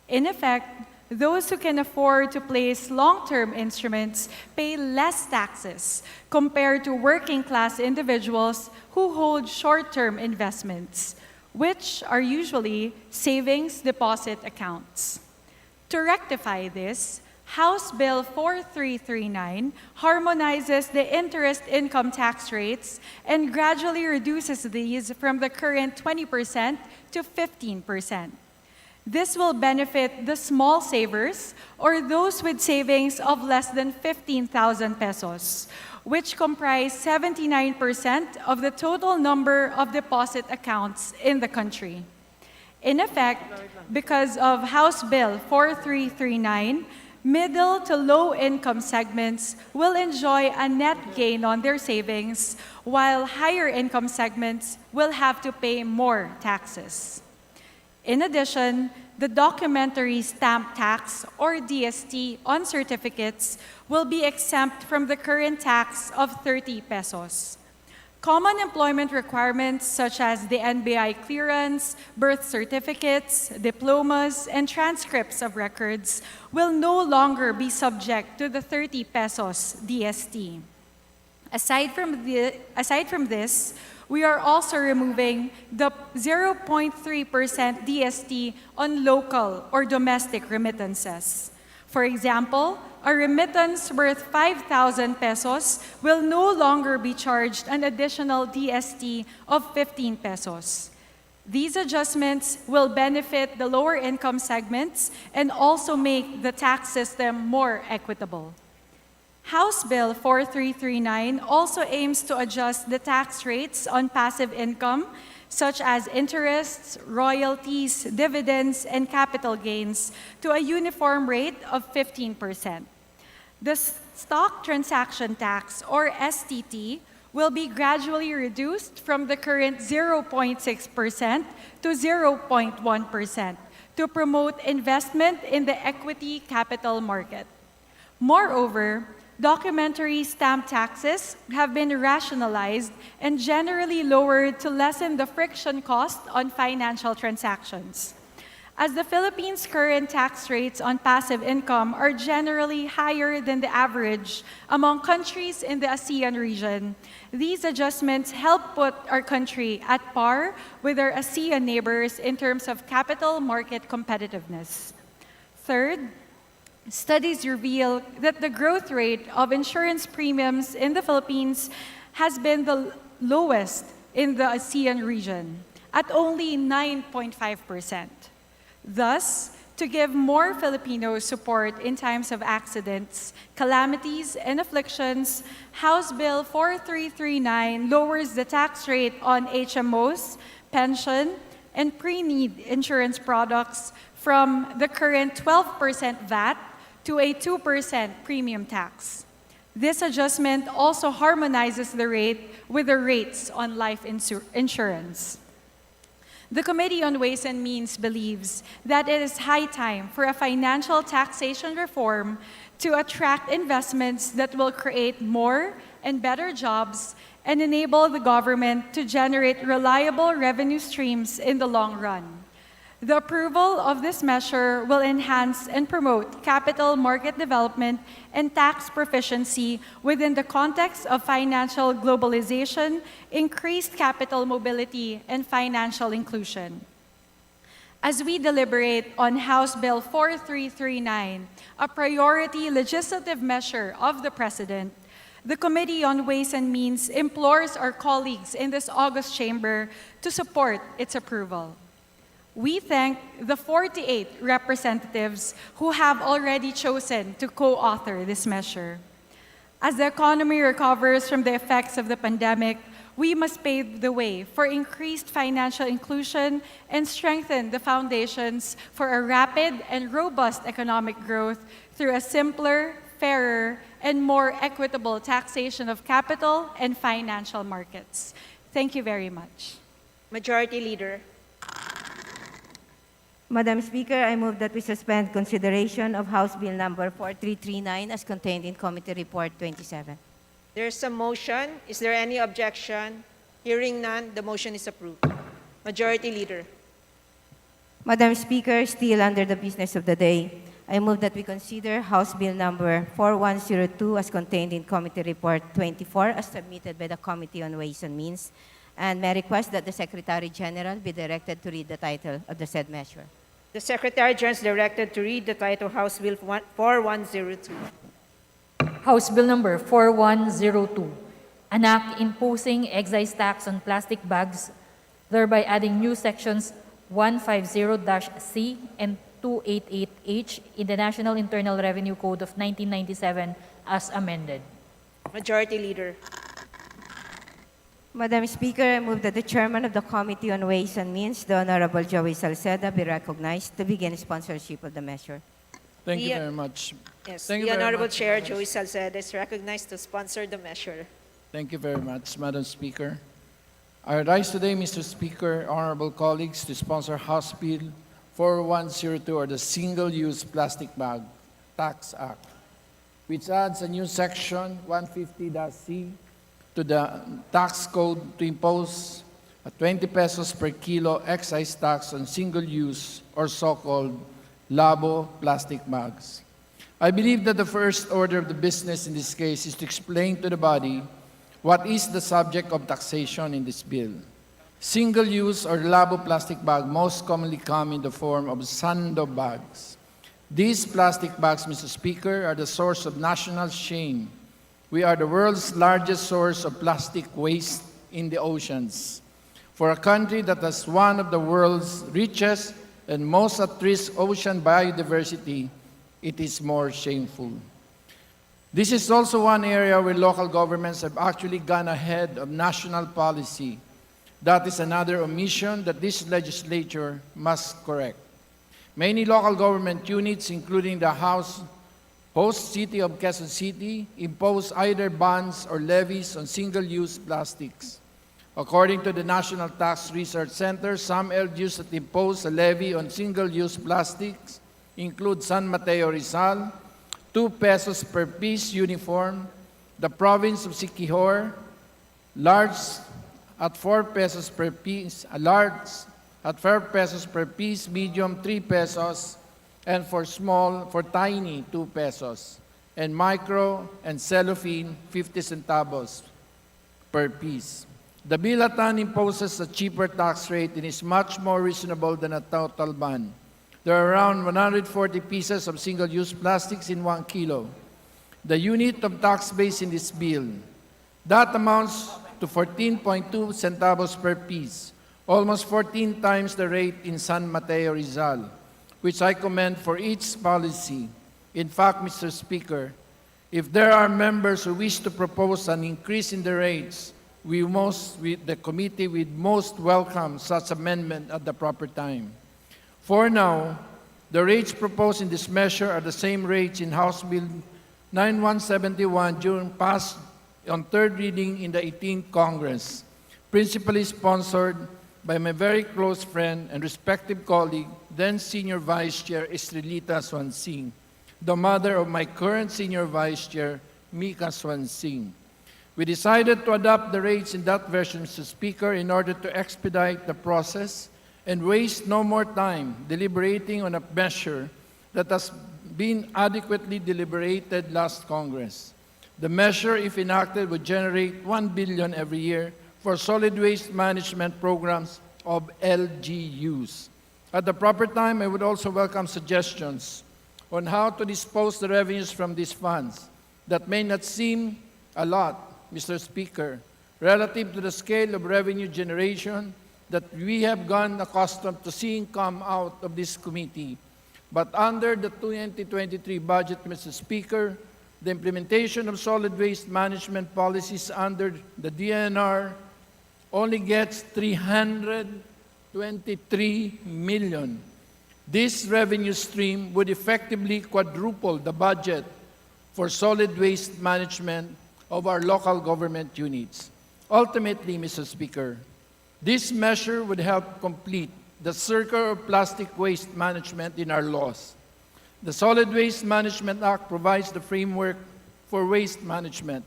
In effect, those who can afford to place long-term instruments pay less taxes compared to working-class individuals who hold short-term investments, which are usually savings deposit accounts. To rectify this, House Bill 4339 harmonizes the interest income tax rates and gradually reduces these from the current 20% to 15%. This will benefit the small savers or those with savings of less than 15,000 pesos, which comprise 79% of the total number of deposit accounts in the country. In effect, because of House Bill 4339, middle to low-income segments will enjoy a net gain on their savings, while higher-income segments will have to pay more taxes. In addition, the documentary stamp tax, or DST, on certificates will be exempt from the current tax of 30 pesos. Common employment requirements such as the NBI clearance, birth certificates, diplomas, and transcripts of records will no longer be subject to the 30 pesos DST. Aside from this, we are also removing the 0.3% DST on local or domestic remittances. For example, a remittance worth 5,000 pesos will no longer be charged an additional DST of 15 pesos. These adjustments will benefit the lower income segments and also make the tax system more equitable. House Bill 4339 also aims to adjust the tax rates on passive income, such as interests, royalties, dividends, and capital gains, to a uniform rate of 15%. The stock transaction tax, or STT, will be gradually reduced from the current 0.6% to 0.1% to promote investment in the equity capital market. Moreover, documentary stamp taxes have been rationalized and generally lowered to lessen the friction cost on financial transactions. As the Philippines' current tax rates on passive income are generally higher than the average among countries in the ASEAN region, these adjustments help put our country at par with our ASEAN neighbors in terms of capital market competitiveness. Third, studies reveal that the growth rate of insurance premiums in the Philippines has been the lowest in the ASEAN region, at only 9.5%. Thus, to give more Filipinos support in times of accidents, calamities, and afflictions, House Bill 4339 lowers the tax rate on HMOs, pension, and pre-need insurance products from the current 12% VAT to a 2% premium tax. This adjustment also harmonizes the rate with the rates on life insurance. The Committee on Ways and Means believes that it is high time for a financial taxation reform to attract investments that will create more and better jobs and enable the government to generate reliable revenue streams in the long run. The approval of this measure will enhance and promote capital market development and tax proficiency within the context of financial globalization, increased capital mobility, and financial inclusion. As we deliberate on House Bill 4339, a priority legislative measure of the President, the Committee on Ways and Means implores our colleagues in this august chamber to support its approval. We thank the 48 representatives who have already chosen to co-author this measure. As the economy recovers from the effects of the pandemic, we must pave the way for increased financial inclusion and strengthen the foundations for a rapid and robust economic growth through a simpler, fairer, and more equitable taxation of capital and financial markets. Thank you very much. Majority Leader. Madam Speaker, I move that we suspend consideration of House Bill number 4339 as contained in Committee Report 27. There's a motion. Is there any objection? Hearing none, the motion is approved. Majority Leader. Madam Speaker, still under the business of the day, I move that we consider House Bill number 4102 as contained in Committee Report 24 as submitted by the Committee on Ways and Means, and may request that the Secretary General be directed to read the title of the said measure. The Secretary General is directed to read the title House Bill 4102. House Bill number 4102, an act imposing excise tax on plastic bags, thereby adding new sections 150-C and 288H in the National Internal Revenue Code of 1997 as amended. Majority Leader. Madam Speaker, I move that the chairman of the Committee on Ways and Means, the Honorable Joey Salceda, be recognized to begin sponsorship of the measure. Thank you The- very much. Yes, Thank you the very Honorable much, Chair, Madam Joey Salceda, is recognized to sponsor the measure. Thank you very much, Madam Speaker. I rise today, Mr. Speaker, honorable colleagues, to sponsor House Bill 4102, or the Single-Use Plastic Bag Tax Act, which adds a new section 150-C to the tax code to impose a 20 pesos per kilo excise tax on single-use or so-called labo plastic bags. I believe that the first order of the business in this case is to explain to the body what is the subject of taxation in this bill. Single-use or labo plastic bag most commonly come in the form of sando bags. These plastic bags, Mr. Speaker, are the source of national shame. We are the world's largest source of plastic waste in the oceans. For a country that has one of the world's richest and most at-risk ocean biodiversity, it is more shameful. This is also one area where local governments have actually gone ahead of national policy. That is another omission that this legislature must correct. Many local government units, including the host city of Quezon City, impose either bans or levies on single-use plastics. According to the National Tax Research Center, some LGUs that impose a levy on single-use plastics include San Mateo Rizal, 2 pesos per piece uniform, the province of Siquijor, large at 4 pesos per piece, large at 4 pesos per piece, medium 3 pesos, and for tiny 2 pesos, and micro and cellophane 50 centavos per piece. The bill at hand imposes a cheaper tax rate and is much more reasonable than a total ban. There are around 140 pieces of single-use plastics in 1 kilo. The unit of tax base in this bill, that amounts to 14.2 centavos per piece, almost 14 times the rate in San Mateo Rizal, which I commend for its policy. In fact, Mr. Speaker, if there are members who wish to propose an increase in the rates, the committee would most welcome such amendment at the proper time. For now, the rates proposed in this measure are the same rates in House Bill 9171 during passed on third reading in the 18th Congress, principally sponsored by my very close friend and respected colleague, then Senior Vice Chair Estrelita Swansing, the mother of my current Senior Vice Chair, Mika Swansing. We decided to adopt the rates in that version, Mr. Speaker, in order to expedite the process and waste no more time deliberating on a measure that has been adequately deliberated last Congress. The measure, if enacted, would generate 1 billion every year for solid waste management programs of LGUs. At the proper time, I would also welcome suggestions on how to dispose the revenues from these funds that may not seem a lot, Mr. Speaker, relative to the scale of revenue generation that we have gone accustomed to seeing come out of this committee. But under the 2023 budget, Mr. Speaker, the implementation of solid waste management policies under the DNR only gets 323 million. This revenue stream would effectively quadruple the budget for solid waste management of our local government units. Ultimately, Mr. Speaker, this measure would help complete the circle of plastic waste management in our laws. The Solid Waste Management Act provides the framework for waste management.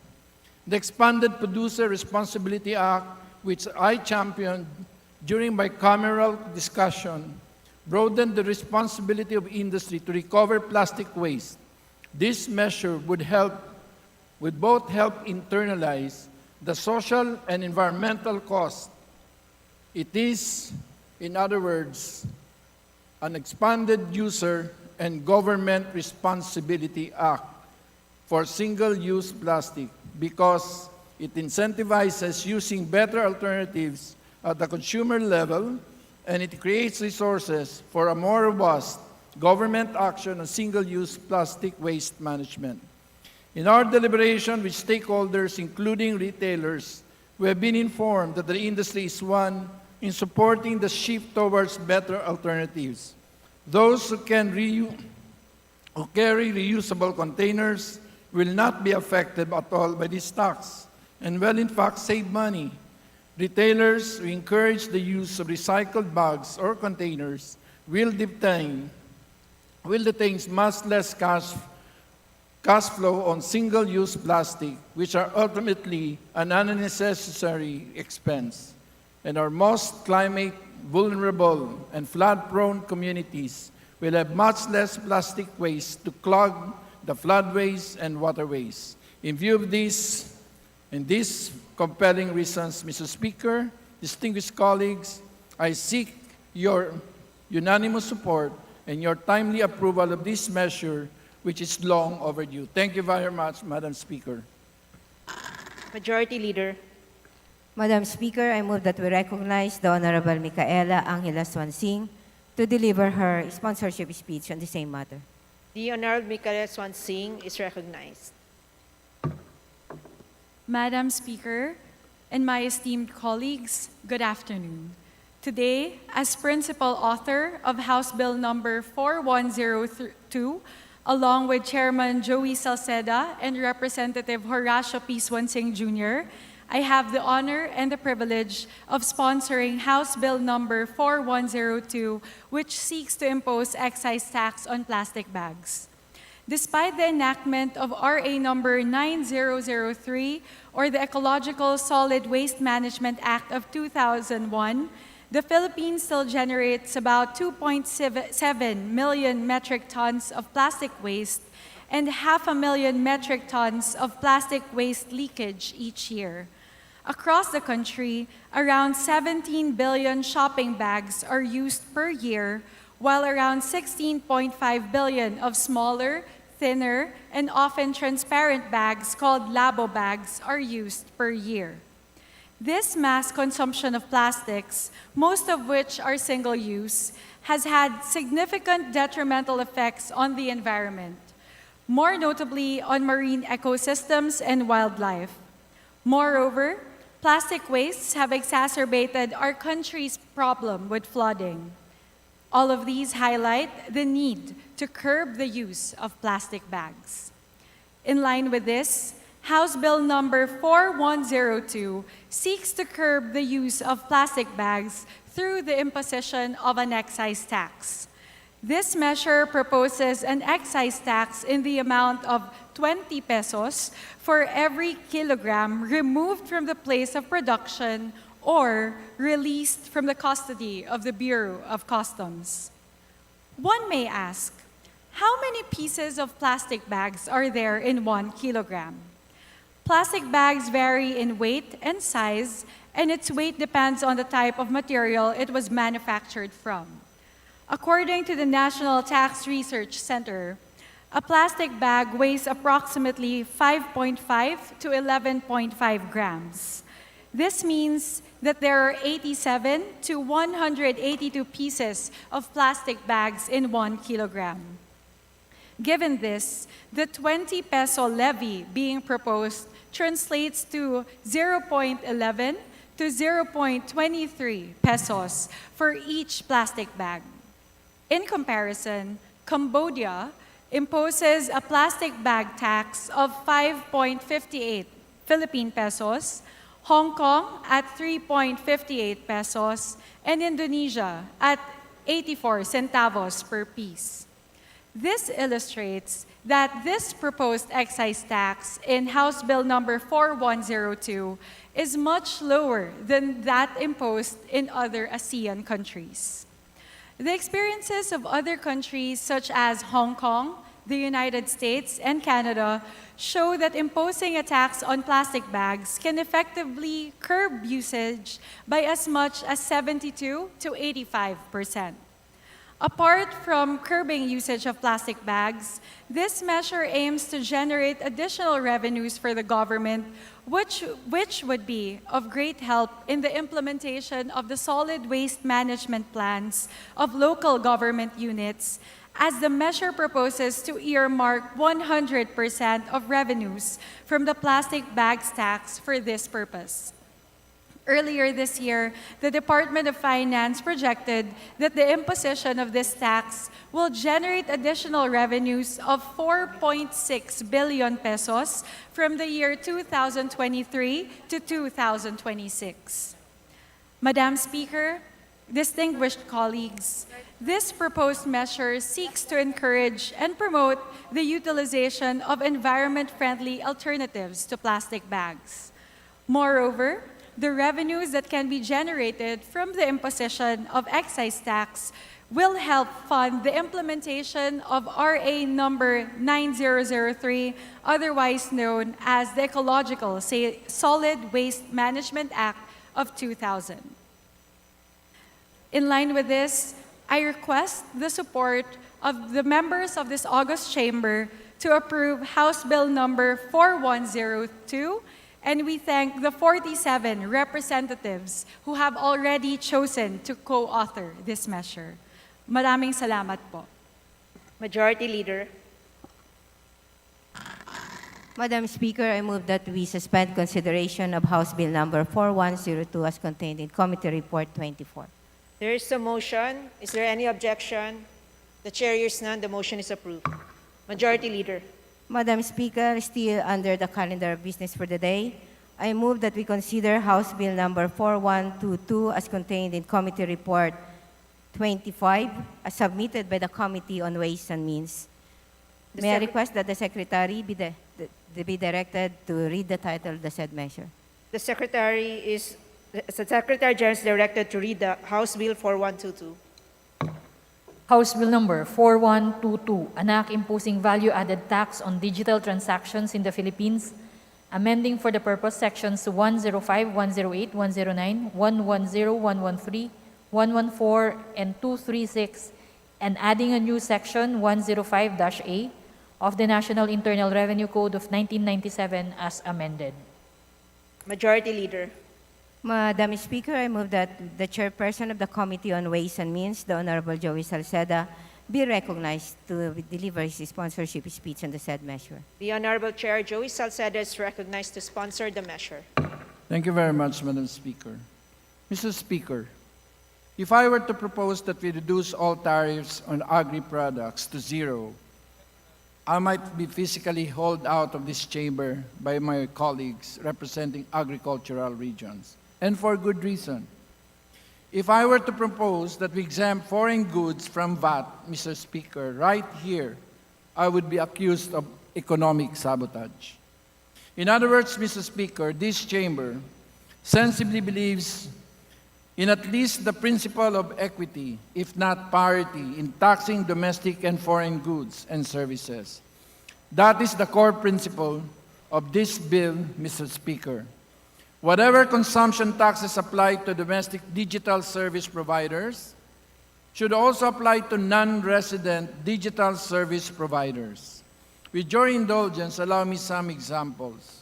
The Expanded Producer Responsibility Act, which I championed during bicameral discussion, broadened the responsibility of industry to recover plastic waste. This measure would both help internalize the social and environmental cost. It is, in other words, an expanded user and government responsibility act for single-use plastic because it incentivizes using better alternatives at the consumer level, and it creates resources for a more robust government action on single-use plastic waste management. In our deliberation with stakeholders, including retailers, we have been informed that the industry is one in supporting the shift towards better alternatives. Those who carry reusable containers will not be affected at all by this tax and will in fact save money. Retailers who encourage the use of recycled bags or containers will detain much less cash flow on single-use plastic, which are ultimately an unnecessary expense. And our most climate vulnerable and flood-prone communities will have much less plastic waste to clog the floodways and waterways. In view of this and these compelling reasons, Mr. Speaker, distinguished colleagues, I seek your unanimous support and your timely approval of this measure, which is long overdue. Thank you very much, Madam Speaker. Majority Leader. Madam Speaker, I move that we recognize the Honorable Micaela Angela Swansing to deliver her sponsorship speech on the same matter. The Honorable Michaela Swansing is recognized. Madam Speaker, and my esteemed colleagues, good afternoon. Today, as principal author of House Bill number 4102, along with Chairman Joey Salceda and Representative Horacio P. Swansing Jr., I have the honor and the privilege of sponsoring House Bill number 4102, which seeks to impose excise tax on plastic bags. Despite the enactment of RA number 9003, or the Ecological Solid Waste Management Act of 2001, the Philippines still generates about 2.7 million metric tons of plastic waste and 500,000 metric tons of plastic waste leakage each year. Across the country, around 17 billion shopping bags are used per year, while around 16.5 billion of smaller, thinner, and often transparent bags called labo bags are used per year. This mass consumption of plastics, most of which are single-use, has had significant detrimental effects on the environment, more notably on marine ecosystems and wildlife. Moreover, plastic wastes have exacerbated our country's problem with flooding. All of these highlight the need to curb the use of plastic bags. In line with this, House Bill number 4102 seeks to curb the use of plastic bags through the imposition of an excise tax. This measure proposes an excise tax in the amount of 20 pesos for every kilogram removed from the place of production or released from the custody of the Bureau of Customs. One may ask, how many pieces of plastic bags are there in 1 kilogram? Plastic bags vary in weight and size, and its weight depends on the type of material it was manufactured from. According to the National Tax Research Center, a plastic bag weighs approximately 5.5 to 11.5 grams. This means that there are 87 to 182 pieces of plastic bags in 1 kilogram. Given this, the 20 peso levy being proposed translates to 0.11 to 0.23 pesos for each plastic bag. In comparison, Cambodia imposes a plastic bag tax of 5.58 Philippine pesos, Hong Kong at 3.58 pesos, and Indonesia at 84 centavos per piece. This illustrates that this proposed excise tax in House Bill number 4102 is much lower than that imposed in other ASEAN countries. The experiences of other countries such as Hong Kong, the United States, and Canada show that imposing a tax on plastic bags can effectively curb usage by as much as 72 to 85%. Apart from curbing usage of plastic bags, this measure aims to generate additional revenues for the government, which would be of great help in the implementation of the solid waste management plans of local government units, as the measure proposes to earmark 100% of revenues from the plastic bags tax for this purpose. Earlier this year, the Department of Finance projected that the imposition of this tax will generate additional revenues of 4.6 billion pesos from the year 2023 to 2026. Madam Speaker, distinguished colleagues, this proposed measure seeks to encourage and promote the utilization of environment-friendly alternatives to plastic bags. Moreover, the revenues that can be generated from the imposition of excise tax will help fund the implementation of RA number 9003, otherwise known as the Ecological Solid Waste Management Act of 2000. In line with this, I request the support of the members of this August Chamber to approve House Bill number 4102, and we thank the 47 representatives who have already chosen to co-author this measure. Maraming salamat po. Majority Leader. Madam Speaker, I move that we suspend consideration of House Bill number 4102 as contained in Committee Report 24. There is a motion. Is there any objection? The chair hears none. The motion is approved. Majority Leader. Madam Speaker, still under the calendar of business for the day, I move that we consider House Bill number 4122 as contained in Committee Report 25 as submitted by the Committee on Ways and Means. May I request that the Secretary be directed to read the title of the said measure? The Secretary General is directed to read the House Bill 4122. House Bill number 4122, an act imposing value-added tax on digital transactions in the Philippines, amending for the purpose sections 105, 108, 109, 110, 113, 114, and 236, and adding a new section 105-A of the National Internal Revenue Code of 1997 as amended. Majority Leader. Madam Speaker, I move that the chairperson of the Committee on Ways and Means, the Honorable Joey Salceda, be recognized to deliver his sponsorship speech on the said measure. The Honorable Chair, Joey Salceda, is recognized to sponsor the measure. Thank you very much, Madam Speaker. Mr. Speaker, if I were to propose that we reduce all tariffs on agri-products to zero, I might be physically hauled out of this chamber by my colleagues representing agricultural regions, and for good reason. If I were to propose that we exempt foreign goods from VAT, Mr. Speaker, right here, I would be accused of economic sabotage. In other words, Mr. Speaker, this chamber sensibly believes in at least the principle of equity, if not parity, in taxing domestic and foreign goods and services. That is the core principle of this bill, Mr. Speaker. Whatever consumption taxes apply to domestic digital service providers should also apply to non-resident digital service providers. With your indulgence, allow me some examples.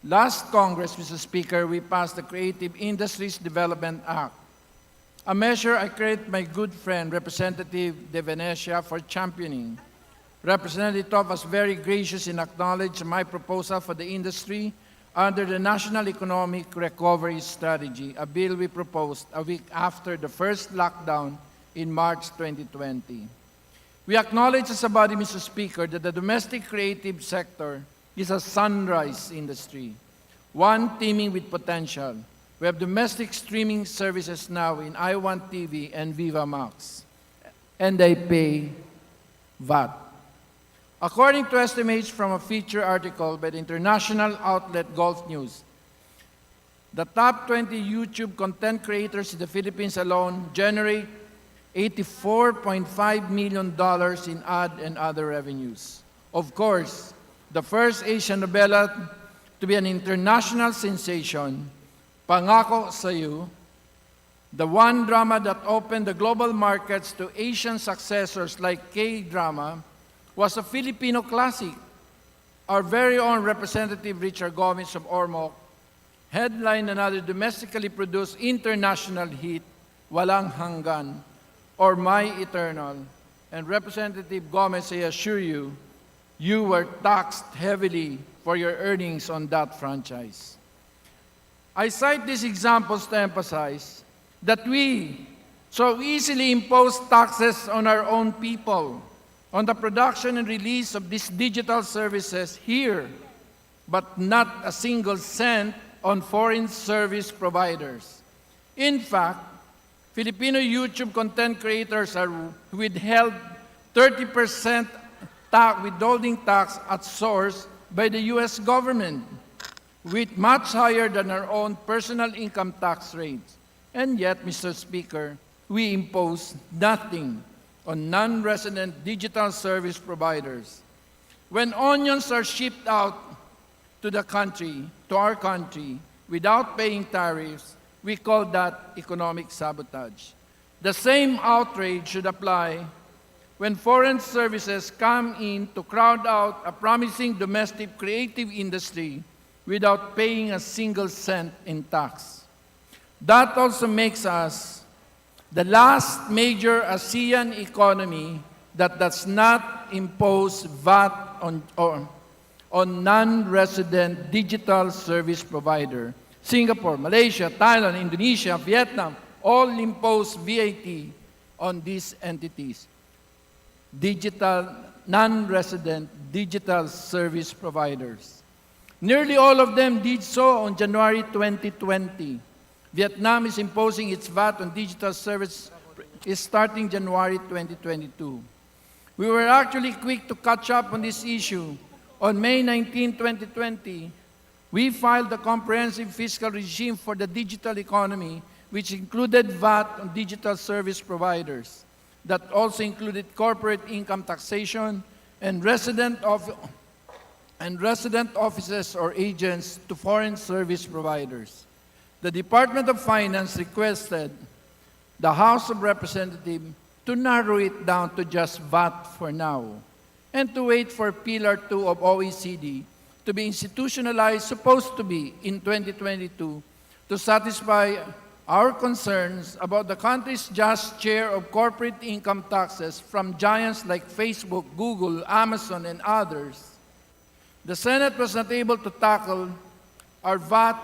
Last Congress, Mr. Speaker, we passed the Creative Industries Development Act, a measure I credit my good friend, Representative De Venecia, for championing. Representative Top was very gracious in acknowledging my proposal for the industry under the National Economic Recovery Strategy, a bill we proposed a week after the first lockdown in March 2020. We acknowledge as a body, Mr. Speaker, that the domestic creative sector is a sunrise industry, one teeming with potential. We have domestic streaming services now in iWant TV and Viva Max, and they pay VAT. According to estimates from a feature article by the international outlet Gulf News, the top 20 YouTube content creators in the Philippines alone generate $84.5 million in ad and other revenues. Of course, the first Asian novela to be an international sensation, Pangako Sa'yo, the one drama that opened the global markets to Asian successors like K-drama, was a Filipino classic. Our very own Representative Richard Gomez of Ormoc headlined another domestically produced international hit, Walang Hanggan, or My Eternal, And Representative Gomez, I assure you, you were taxed heavily for your earnings on that franchise. I cite these examples to emphasize that we so easily impose taxes on our own people, on the production and release of these digital services here, but not a single cent on foreign service providers. In fact, Filipino YouTube content creators are withheld 30% withholding tax at source by the U.S. government, with much higher than our own personal income tax rates. And yet, Mr. Speaker, we impose nothing on non-resident digital service providers. When onions are shipped out to our country, without paying tariffs, we call that economic sabotage. The same outrage should apply when foreign services come in to crowd out a promising domestic creative industry without paying a single cent in tax. That also makes us the last major ASEAN economy that does not impose VAT on non-resident digital service provider. Singapore, Malaysia, Thailand, Indonesia, Vietnam, all impose VAT on these entities. Non-resident digital service providers. Nearly all of them did so on January 2020. Vietnam is imposing its VAT on digital service starting January 2022. We were actually quick to catch up on this issue. On May 19, 2020, we filed the comprehensive fiscal regime for the digital economy, which included VAT on digital service providers. That also included corporate income taxation and resident offices or agents to foreign service providers. The Department of Finance requested the House of Representatives to narrow it down to just VAT for now and to wait for Pillar 2 of OECD to be institutionalized, supposed to be in 2022, to satisfy our concerns about the country's just share of corporate income taxes from giants like Facebook, Google, Amazon, and others. The Senate was not able to tackle our VAT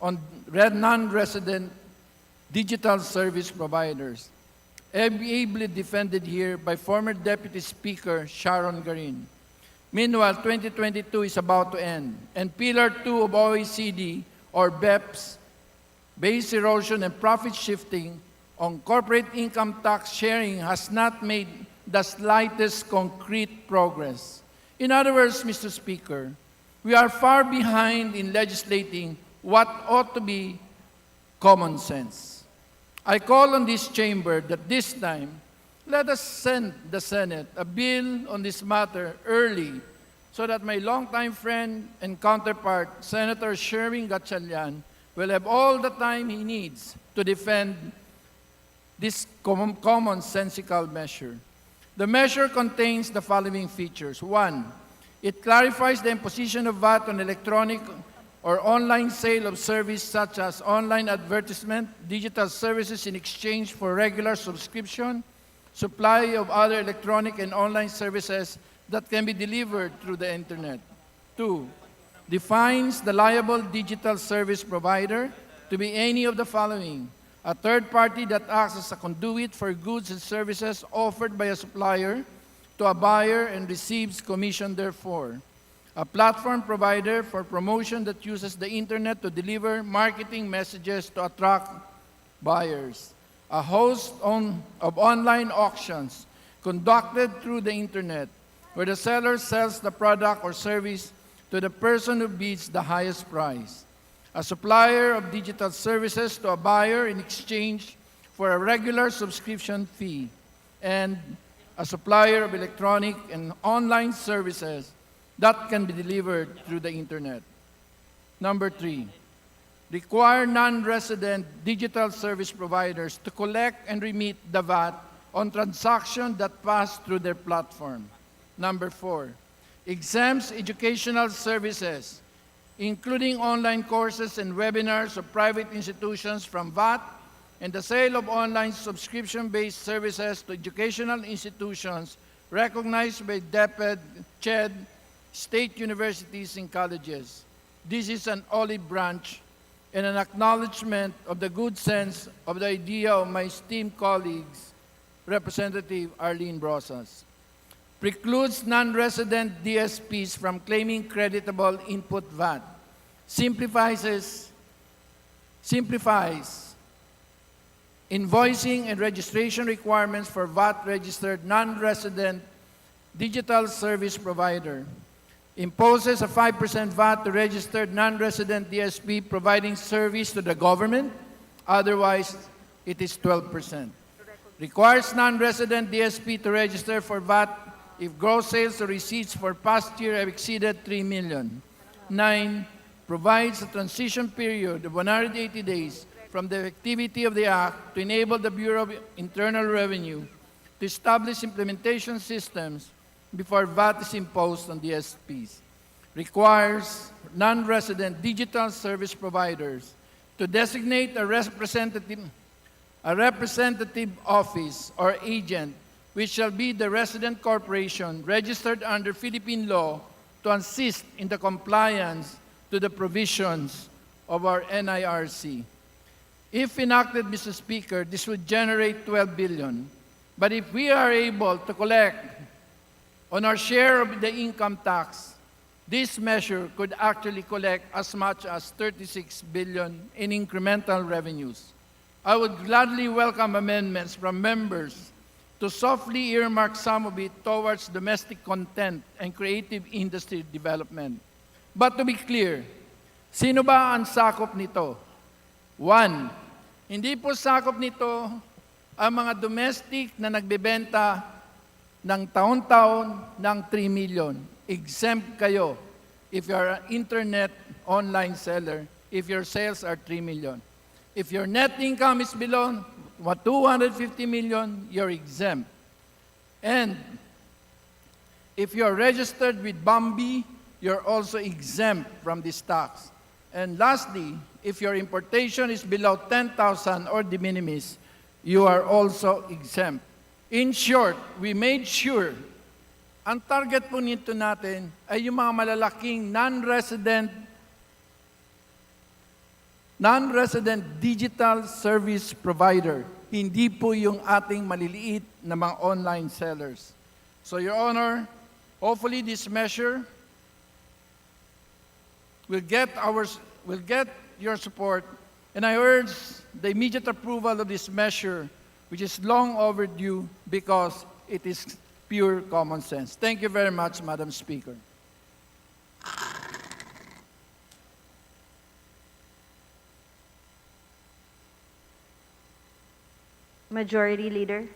on non-resident digital service providers, ably defended here by former Deputy Speaker Sharon Garin. Meanwhile, 2022 is about to end, and Pillar 2 of OECD, or BEPS, base erosion and profit shifting on corporate income tax sharing has not made the slightest concrete progress. In other words, Mr. Speaker, we are far behind in legislating what ought to be common sense. I call on this chamber that this time, let us send the Senate a bill on this matter early so that my longtime friend and counterpart, Senator Sherwin Gatchalian, will have all the time he needs to defend this common-sensical measure. The measure contains the following features. 1, it clarifies the imposition of VAT on electronic or online sale of service such as online advertisement, digital services in exchange for regular subscription, supply of other electronic and online services that can be delivered through the internet. 2, defines the liable digital service provider to be any of the following: a third party that acts as a conduit for goods and services offered by a supplier to a buyer and receives commission therefor; a platform provider for promotion that uses the internet to deliver marketing messages to attract buyers; a host of online auctions conducted through the internet where the seller sells the product or service to the person who bids the highest price; a supplier of digital services to a buyer in exchange for a regular subscription fee; and a supplier of electronic and online services that can be delivered through the internet. Number 3, require non-resident digital service providers to collect and remit the VAT on transactions that pass through their platform. Number 4, exempts educational services, including online courses and webinars of private institutions from VAT, and the sale of online subscription-based services to educational institutions recognized by DepEd, CHED, state universities and colleges. This is an olive branch and an acknowledgement of the good sense of the idea of my esteemed colleagues, Representative Arlene Brosas. Precludes non-resident DSPs from claiming creditable input VAT. Simplifies invoicing and registration requirements for VAT-registered non-resident digital service provider. Imposes a 5% VAT to registered non-resident DSP providing service to the government. Otherwise, it is 12%. Requires non-resident DSP to register for VAT if gross sales or receipts for past year have exceeded 3 million. 9. Provides a transition period of 180 days from the activity of the Act to enable the Bureau of Internal Revenue to establish implementation systems before VAT is imposed on DSPs. Requires non-resident digital service providers to designate a representative office or agent which shall be the resident corporation registered under Philippine law to assist in the compliance to the provisions of our NIRC. If enacted, Mr. Speaker, this would generate 12 billion. But if we are able to collect on our share of the income tax, this measure could actually collect as much as 36 billion in incremental revenues. I would gladly welcome amendments from members to softly earmark some of it towards domestic content and creative industry development. But to be clear, sino ba ang sakop nito? 1, hindi po sakop nito ang mga domestic na nagbebenta ng taon-taon ng 3 million. Exempt kayo if you are an internet online seller, if your sales are 3 million. If your net income is below 250 million, you're exempt. And if you're registered with Bambi, you're also exempt from this tax. And lastly, if your importation is below 10,000 or de minimis, you are also exempt. In short, we made sure ang target po nito natin ay yung mga malalaking non-resident digital service provider, hindi po yung ating maliliit na mga online sellers. So, Your Honor, hopefully this measure will get your support, and I urge the immediate approval of this measure, which is long overdue because it is pure common sense. Thank you very much, Madam Speaker. Majority Leader.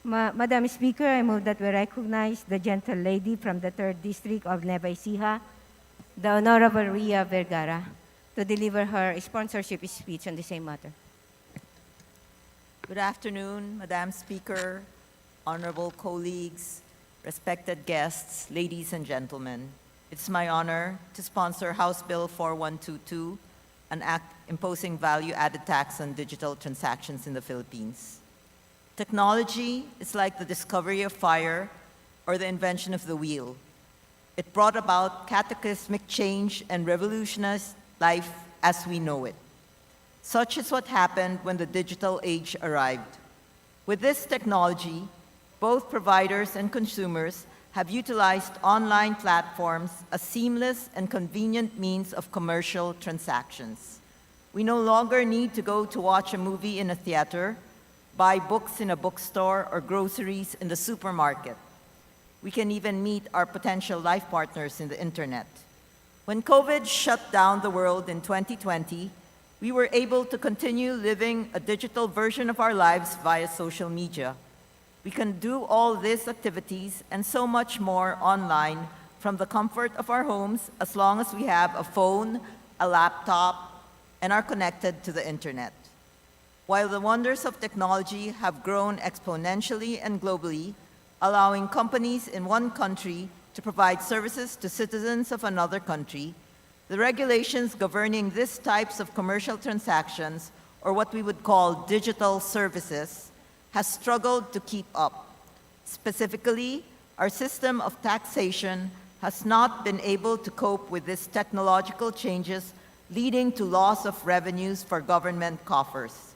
Madam Speaker, I move that we recognize the gentle lady from the 3rd District of Nueva Ecija, the Honorable Ria Vergara, to deliver her sponsorship speech on the same matter. Good afternoon, Madam Speaker, honorable colleagues, respected guests, ladies and gentlemen. It's my honor to sponsor House Bill 4122, an act imposing value-added tax on digital transactions in the Philippines. Technology is like the discovery of fire or the invention of the wheel. It brought about cataclysmic change and revolutionized life as we know it. Such is what happened when the digital age arrived. With this technology, both providers and consumers have utilized online platforms as seamless and convenient means of commercial transactions. We no longer need to go to watch a movie in a theater, buy books in a bookstore, or groceries in the supermarket. We can even meet our potential life partners in the internet. When COVID shut down the world in 2020, we were able to continue living a digital version of our lives via social media. We can do all these activities and so much more online from the comfort of our homes as long as we have a phone, a laptop, and are connected to the internet. While the wonders of technology have grown exponentially and globally, allowing companies in one country to provide services to citizens of another country, the regulations governing these types of commercial transactions, or what we would call digital services, has struggled to keep up. Specifically, our system of taxation has not been able to cope with these technological changes, leading to loss of revenues for government coffers.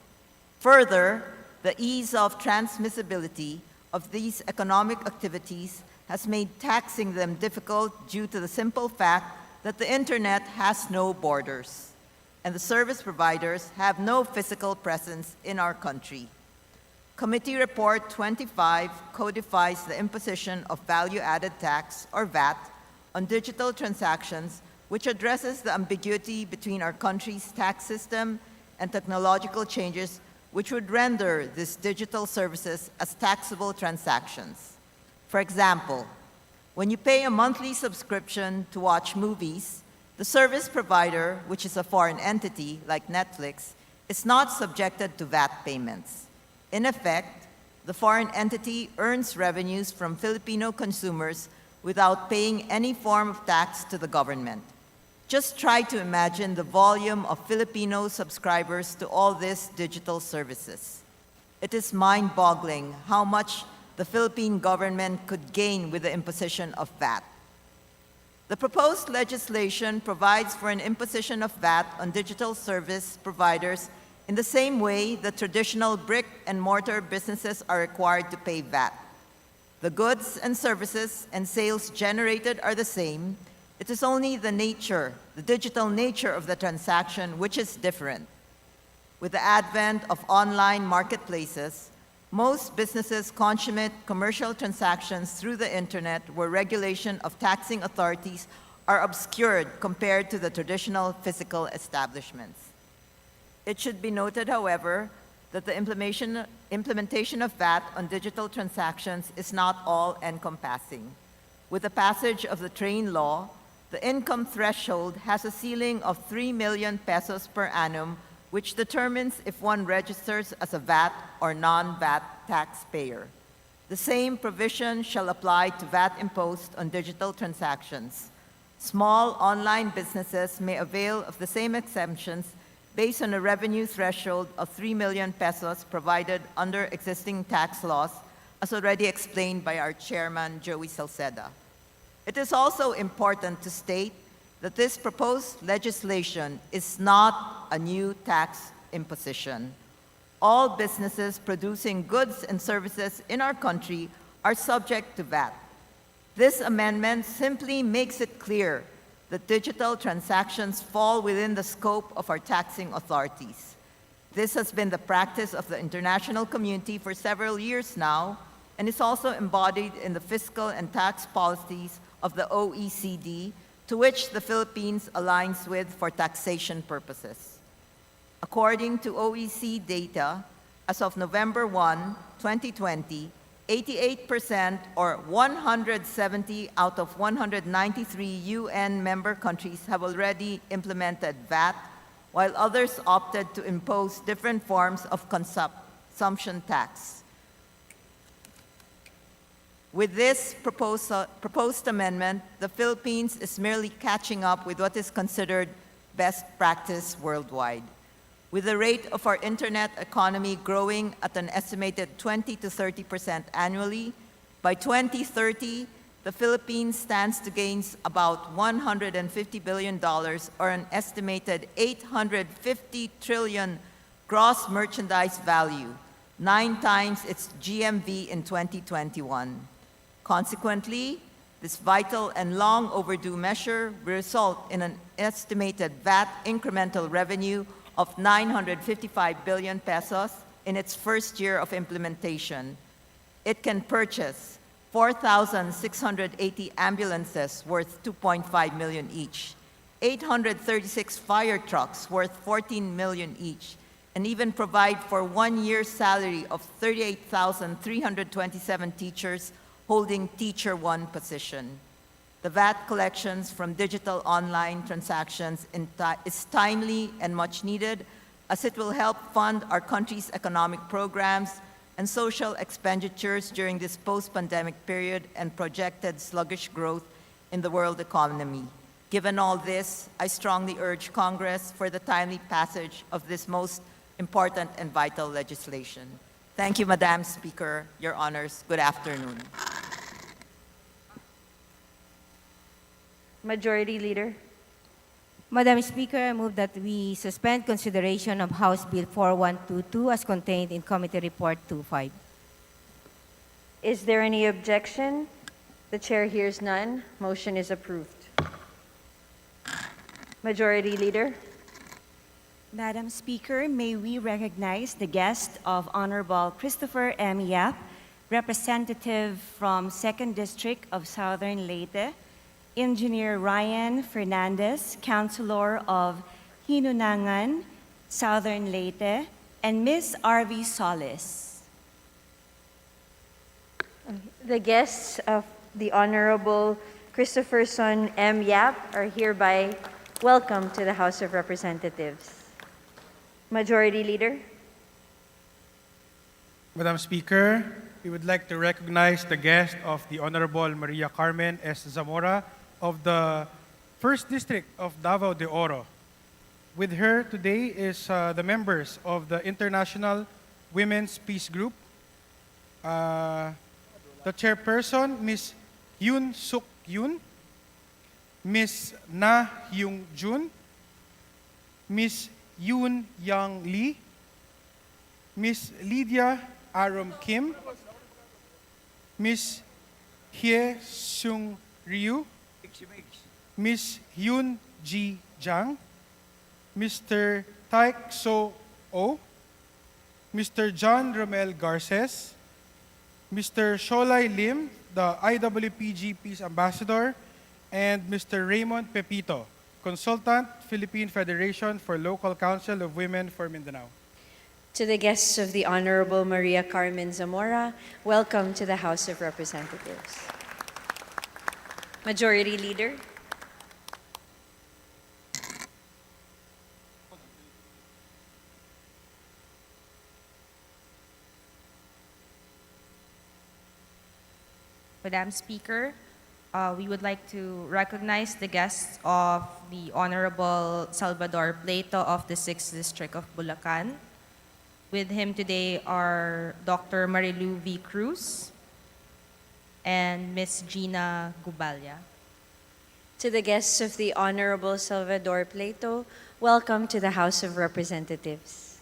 Further, the ease of transmissibility of these economic activities has made taxing them difficult due to the simple fact that the internet has no borders, and the service providers have no physical presence in our country. Committee Report 25 codifies the imposition of value-added tax, or VAT, on digital transactions, which addresses the ambiguity between our country's tax system and technological changes which would render these digital services as taxable transactions. For example, when you pay a monthly subscription to watch movies, the service provider, which is a foreign entity like Netflix, is not subjected to VAT payments. In effect, the foreign entity earns revenues from Filipino consumers without paying any form of tax to the government. Just try to imagine the volume of Filipino subscribers to all these digital services. It is mind-boggling how much the Philippine government could gain with the imposition of VAT. The proposed legislation provides for an imposition of VAT on digital service providers in the same way that traditional brick-and-mortar businesses are required to pay VAT. The goods and services and sales generated are the same. It is only the digital nature of the transaction which is different. With the advent of online marketplaces, most businesses consummate commercial transactions through the internet where regulation of taxing authorities are obscured compared to the traditional physical establishments. It should be noted, however, that the implementation of VAT on digital transactions is not all-encompassing. With the passage of the Train Law, the income threshold has a ceiling of 3 million pesos per annum, which determines if one registers as a VAT or non-VAT taxpayer. The same provision shall apply to VAT imposed on digital transactions. Small online businesses may avail of the same exemptions based on a revenue threshold of 3 million pesos provided under existing tax laws, as already explained by our chairman, Joey Salceda. It is also important to state that this proposed legislation is not a new tax imposition. All businesses producing goods and services in our country are subject to VAT. This amendment simply makes it clear that digital transactions fall within the scope of our taxing authorities. This has been the practice of the international community for several years now, and is also embodied in the fiscal and tax policies of the OECD, to which the Philippines aligns with for taxation purposes. According to OECD data, as of November 1, 2020, 88% or 170 out of 193 UN member countries have already implemented VAT, while others opted to impose different forms of consumption tax. With this proposed amendment, the Philippines is merely catching up with what is considered best practice worldwide. With the rate of our internet economy growing at an estimated 20 to 30% annually, by 2030, the Philippines stands to gain about $150 billion, or an estimated 850 trillion gross merchandise value, 9 times its GMV in 2021. Consequently, this vital and long overdue measure will result in an estimated VAT incremental revenue of 955 billion pesos in its first year of implementation. It can purchase 4,680 ambulances worth 2.5 million each, 836 fire trucks worth 14 million each, and even provide for 1 year's salary of 38,327 teachers holding Teacher 1 position. The VAT collections from digital online transactions is timely and much needed, as it will help fund our country's economic programs and social expenditures during this post-pandemic period and projected sluggish growth in the world economy. Given all this, I strongly urge Congress for the timely passage of this most important and vital legislation. Thank you, Madam Speaker. Your Honors, good afternoon. Majority Leader. Madam Speaker, I move that we suspend consideration of House Bill 4122 as contained in Committee Report 25. Is there any objection? The chair hears none. Motion is approved. Majority Leader. Madam Speaker, may we recognize the guest of Honorable Christopher M. Yap, representative from 2nd District of Southern Leyte, Engineer Ryan Fernandez, Councilor of Hinunangan, Southern Leyte, and Ms. R.V. Solis. The guests of the Honorable Christopher Son M. Yap are hereby welcome to the House of Representatives. Majority Leader. Madam Speaker, we would like to recognize the guest of the Honorable Maria Carmen S. Zamora of the 1st District of Davao de Oro. With her today is the members of the International Women's Peace Group, the chairperson, Ms. Yoon Suk Yoon, Ms. Na Hyung Jun, Ms. Yoon Yang Lee, Ms. Lydia Aram Kim, Ms. Hye Sung Ryu, Ms. Yoon Ji Jang, Mr. Taek So Oh, Mr. John Romel Garces, Mr. Sholai Lim, the IWPG Peace Ambassador, and Mr. Raymond Pepito, Consultant, Philippine Federation for Local Council of Women for Mindanao. To the guests of the Honorable Maria Carmen Zamora, welcome to the House of Representatives. Majority Leader. Madam Speaker, we would like to recognize the guests of the Honorable Salvador Plato of the 6th District of Bulacan. With him today are Dr. Marilu V. Cruz and Ms. Gina Gubalya. To the guests of the Honorable Salvador Plato, welcome to the House of Representatives.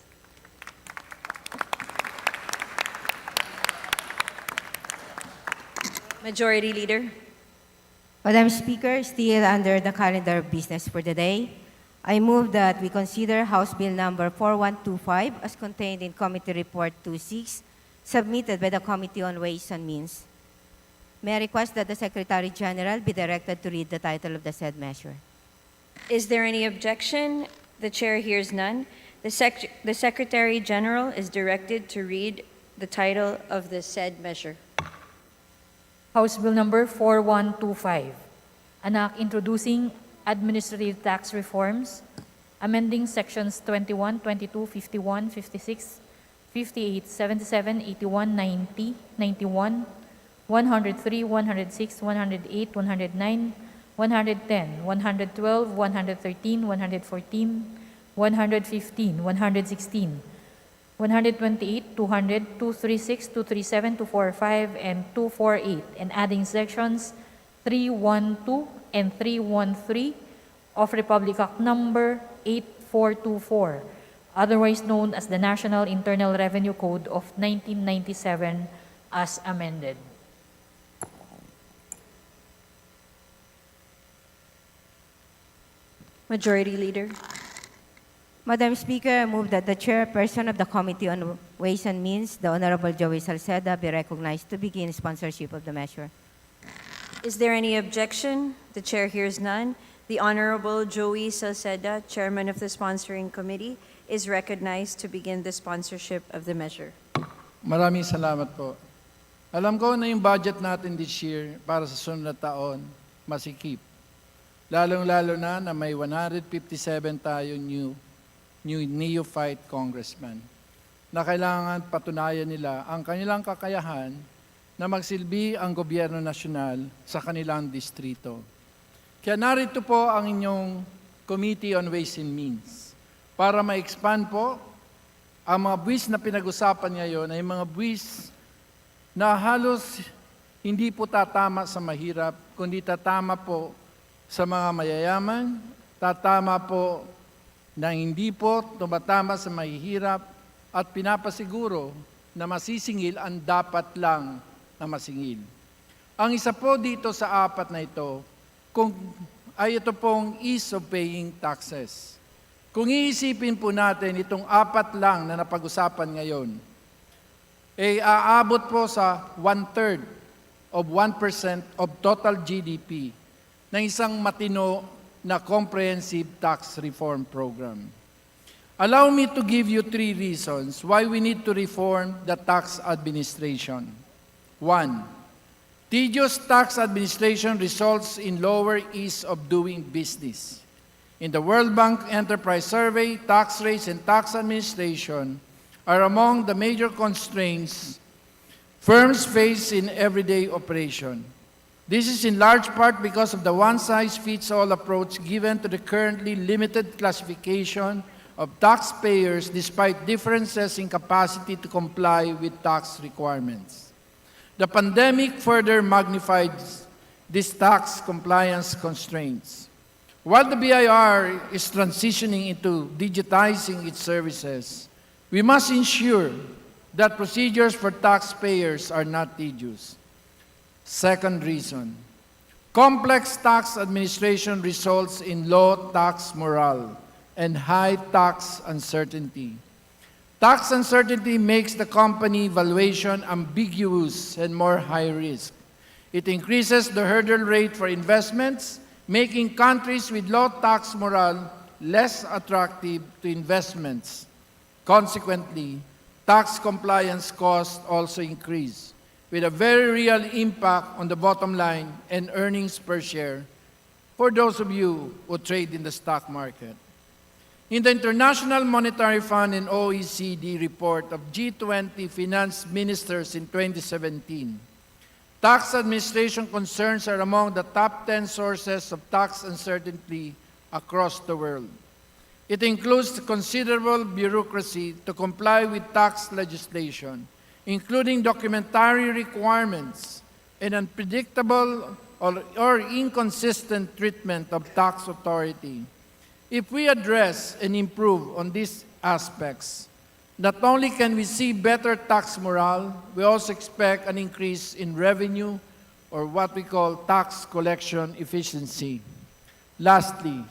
Majority Leader. Madam Speaker, still under the calendar of business for the day, I move that we consider House Bill number 4125 as contained in Committee Report 26, submitted by the Committee on Ways and Means. May I request that the Secretary General be directed to read the title of the said measure. Is there any objection? The chair hears none. The Secretary General is directed to read the title of the said measure. House Bill number 4125, an act introducing administrative tax reforms, amending sections 21, 22, 51, 56, 58, 77, 81, 90, 91, 103, 106, 108, 109, 110, 112, 113, 114, 115, 116, 128, 200, 236, 237, 245, and 248, and adding sections 312 and 313 of Republic Act Number 8424, otherwise known as the National Internal Revenue Code of 1997 as amended. Majority Leader. Madam Speaker, I move that the chairperson of the Committee on Ways and Means, the Honorable Joey Salceda, be recognized to begin sponsorship of the measure. Is there any objection? The chair hears none. The Honorable Joey Salceda, Chairman of the Sponsoring Committee, is recognized to begin the sponsorship of the measure. Maraming salamat po. Alam ko na yung budget natin this year para sa sunod na taon, masikip. Lalong-lalo na may 157 tayo new neophyte congressman na kailangan patunayan nila ang kanilang kakayahan na magsilbi ang gobyerno nasyonal sa kanilang distrito. Kaya narito po ang inyong Committee on Ways and Means para ma-expand po ang mga buwis na pinag-usapan ngayon ay mga buwis na halos hindi po tatama sa mahirap, kundi tatama po sa mga mayayaman, tatama po na hindi po tumatama sa mahihirap at pinapasiguro na masisingil ang dapat lang na masingil. Ang isa po dito sa apat na ito, ay ito pong ease of paying taxes. Kung iisipin po natin itong apat lang na napag-usapan ngayon, ay aabot po sa 1/3 of 1% of total GDP ng isang matino na comprehensive tax reform program. Allow me to give you 3 reasons why we need to reform the tax administration. 1, tedious tax administration results in lower ease of doing business. In the World Bank Enterprise Survey, tax rates and tax administration are among the major constraints firms face in everyday operation. This is in large part because of the one-size-fits-all approach given to the currently limited classification of taxpayers despite differences in capacity to comply with tax requirements. The pandemic further magnified these tax compliance constraints. While the BIR is transitioning into digitizing its services, we must ensure that procedures for taxpayers are not tedious. Second reason, complex tax administration results in low tax morale and high tax uncertainty. Tax uncertainty makes the company valuation ambiguous and more high risk. It increases the hurdle rate for investments, making countries with low tax morale less attractive to investments. Consequently, tax compliance costs also increase, with a very real impact on the bottom line and earnings per share for those of you who trade in the stock market. In the International Monetary Fund and OECD report of G20 finance ministers in 2017, tax administration concerns are among the top 10 sources of tax uncertainty across the world. It includes considerable bureaucracy to comply with tax legislation, including documentary requirements and unpredictable or inconsistent treatment of tax authority. If we address and improve on these aspects, not only can we see better tax morale, we also expect an increase in revenue, or what we call tax collection efficiency. Lastly,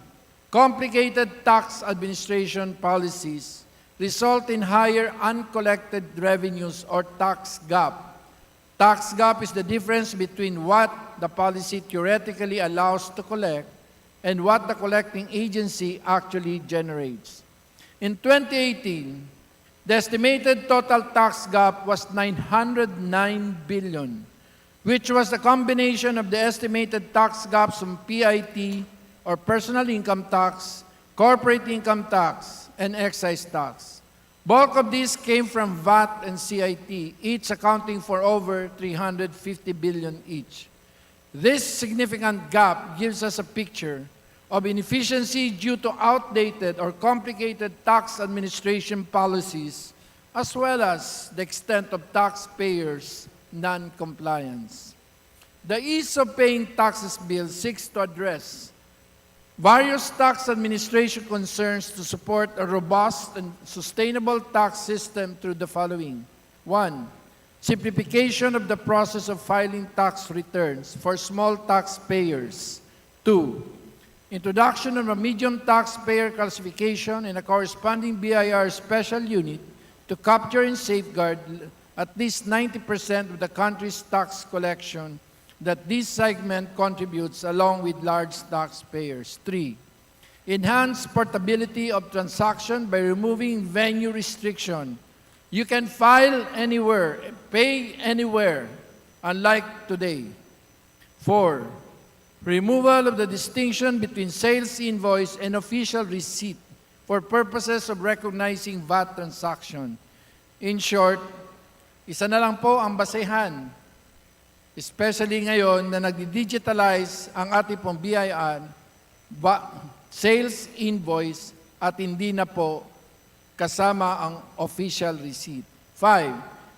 complicated tax administration policies result in higher uncollected revenues or tax gap. Tax gap is the difference between what the policy theoretically allows to collect and what the collecting agency actually generates. In 2018, the estimated total tax gap was 909 billion, which was the combination of the estimated tax gaps from PIT, or personal income tax, corporate income tax, and excise tax. Bulk of this came from VAT and CIT, each accounting for over 350 billion each. This significant gap gives us a picture of inefficiency due to outdated or complicated tax administration policies, as well as the extent of taxpayers' non-compliance. The ease of paying taxes bill seeks to address various tax administration concerns to support a robust and sustainable tax system through the following. 1, simplification of the process of filing tax returns for small taxpayers. 2, introduction of a medium taxpayer classification and a corresponding BIR special unit to capture and safeguard at least 90% of the country's tax collection that this segment contributes along with large taxpayers. 3, enhance portability of transaction by removing venue restriction. You can file anywhere, pay anywhere, unlike today. 4, removal of the distinction between sales invoice and official receipt for purposes of recognizing VAT transaction. In short, isa na lang po ang basehan, especially ngayon na nag-digitalize ang ating pong BIR, sales invoice at hindi na po kasama ang official receipt. 5.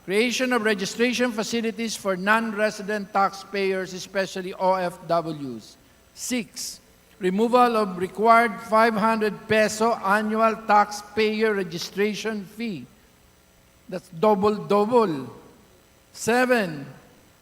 Creation of registration facilities for non-resident taxpayers, especially OFWs. 6. Removal of required 500 peso annual taxpayer registration fee. That's double. 7.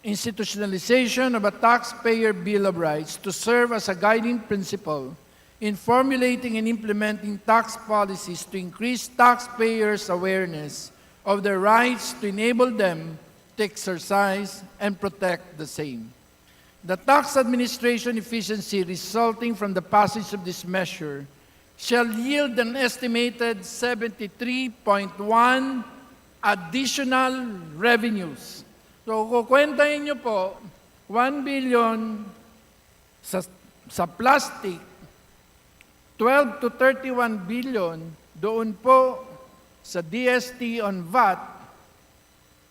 Institutionalization of a taxpayer Bill of Rights to serve as a guiding principle in formulating and implementing tax policies to increase taxpayers' awareness of their rights to enable them to exercise and protect the same. The tax administration efficiency resulting from the passage of this measure shall yield an estimated 73.1 additional revenues. So, kukwentahin nyo po, 1 billion sa plastic, 12 to 31 billion doon po sa DST on VAT.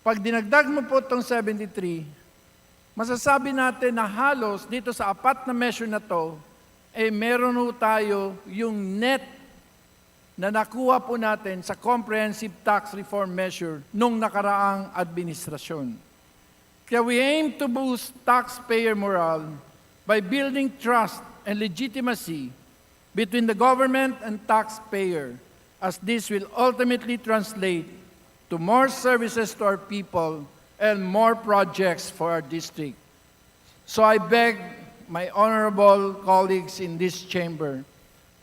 Pag dinagdag mo po itong 73, masasabi natin na halos dito sa apat na measure na to, meron po tayo yung net na nakuha po natin sa comprehensive tax reform measure nung nakaraang administrasyon. Kaya we aim to boost taxpayer morale by building trust and legitimacy between the government and taxpayer, as this will ultimately translate to more services to our people and more projects for our district. So I beg my honorable colleagues in this chamber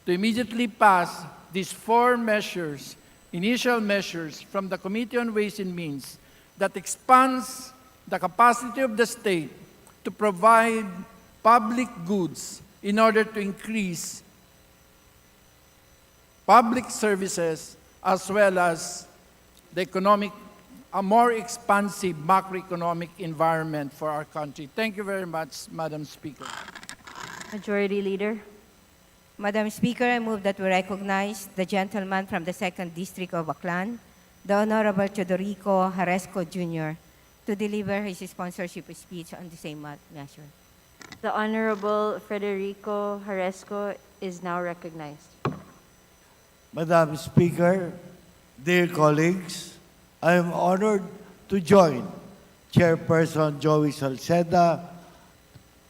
to immediately pass these 4 measures, initial measures from the Committee on Ways and Means that expands the capacity of the state to provide public goods in order to increase public services as well as the a more expansive macroeconomic environment for our country. Thank you very much, Madam Speaker. Majority Leader. Madam Speaker, I move that we recognize the gentleman from the 2nd District of Aklan, the Honorable Teodorico Haresco Jr., to deliver his sponsorship speech on the same measure. The Honorable Federico Haresco is now recognized. Madam Speaker, dear colleagues, I am honored to join Chairperson Joey Salceda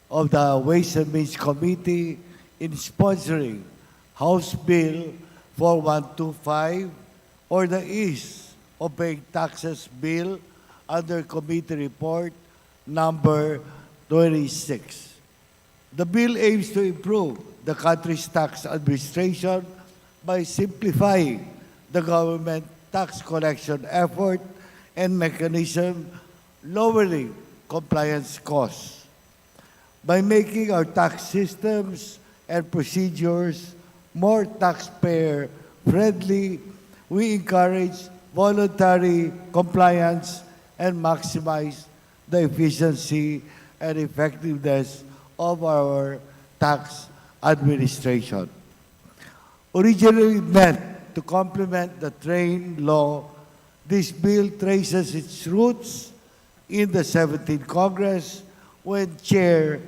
of the Ways and Means Committee in sponsoring House Bill 4125, or the Ease of Paying Taxes Bill, under Committee Report number 26. The bill aims to improve the country's tax administration by simplifying the government tax collection effort and mechanism, lowering compliance costs. By making our tax systems and procedures more taxpayer-friendly, we encourage voluntary compliance and maximize the efficiency and effectiveness of our tax administration. Originally meant to complement the train law, this bill traces its roots in the 17th Congress when Chair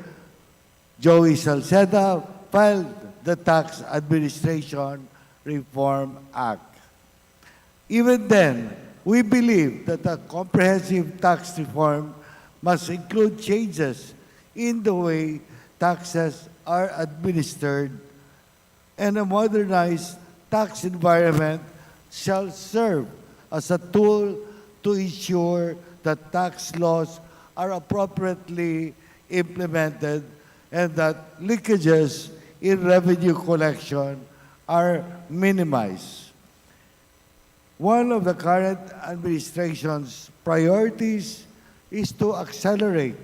Joey Salceda filed the Tax Administration Reform Act. Even then, we believe that a comprehensive tax reform must include changes in the way taxes are administered, and a modernized tax environment shall serve as a tool to ensure that tax laws are appropriately implemented and that leakages in revenue collection are minimized. One of the current administration's priorities is to accelerate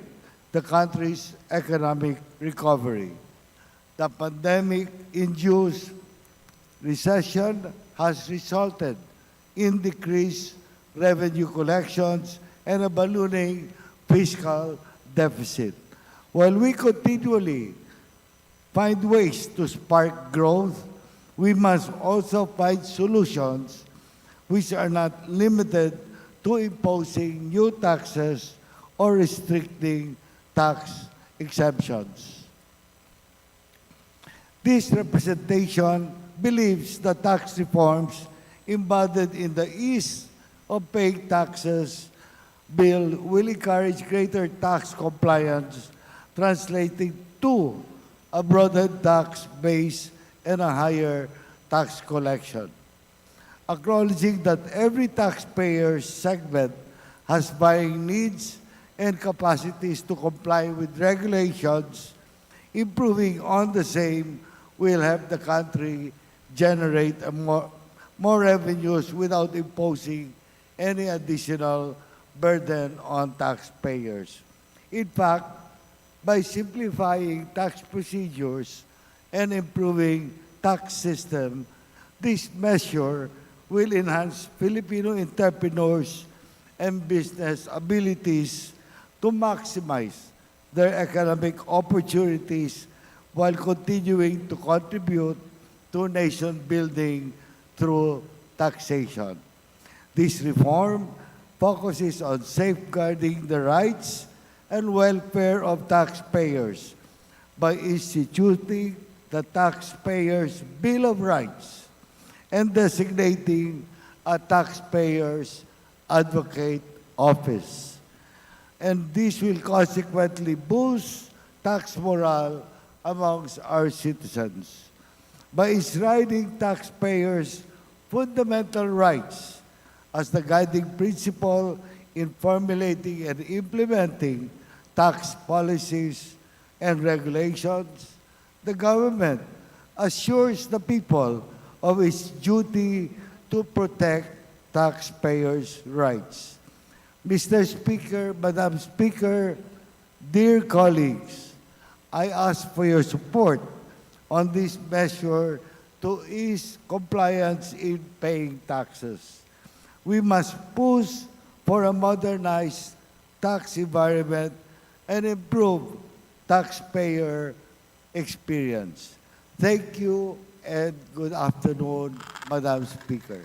the country's economic recovery. The pandemic-induced recession has resulted in decreased revenue collections and a ballooning fiscal deficit. While we continually find ways to spark growth, we must also find solutions which are not limited to imposing new taxes or restricting tax exemptions. This representation believes that tax reforms embodied in the ease of paying taxes bill will encourage greater tax compliance, translating to a broadened tax base and a higher tax collection. Acknowledging that every taxpayer segment has varying needs and capacities to comply with regulations, improving on the same will help the country generate more revenues without imposing any additional burden on taxpayers. In fact, by simplifying tax procedures and improving tax system, this measure will enhance Filipino entrepreneurs and business abilities to maximize their economic opportunities while continuing to contribute to nation building through taxation. This reform focuses on safeguarding the rights and welfare of taxpayers by instituting the Taxpayers' Bill of Rights and designating a Taxpayers' Advocate Office. And this will consequently boost tax morale amongst our citizens. By enshrining taxpayers' fundamental rights as the guiding principle in formulating and implementing tax policies and regulations, the government assures the people of its duty to protect taxpayers' rights. Mr. Speaker, Madam Speaker, dear colleagues, I ask for your support on this measure to ease compliance in paying taxes. We must push for a modernized tax environment and improve taxpayer experience. Thank you and good afternoon, Madam Speaker.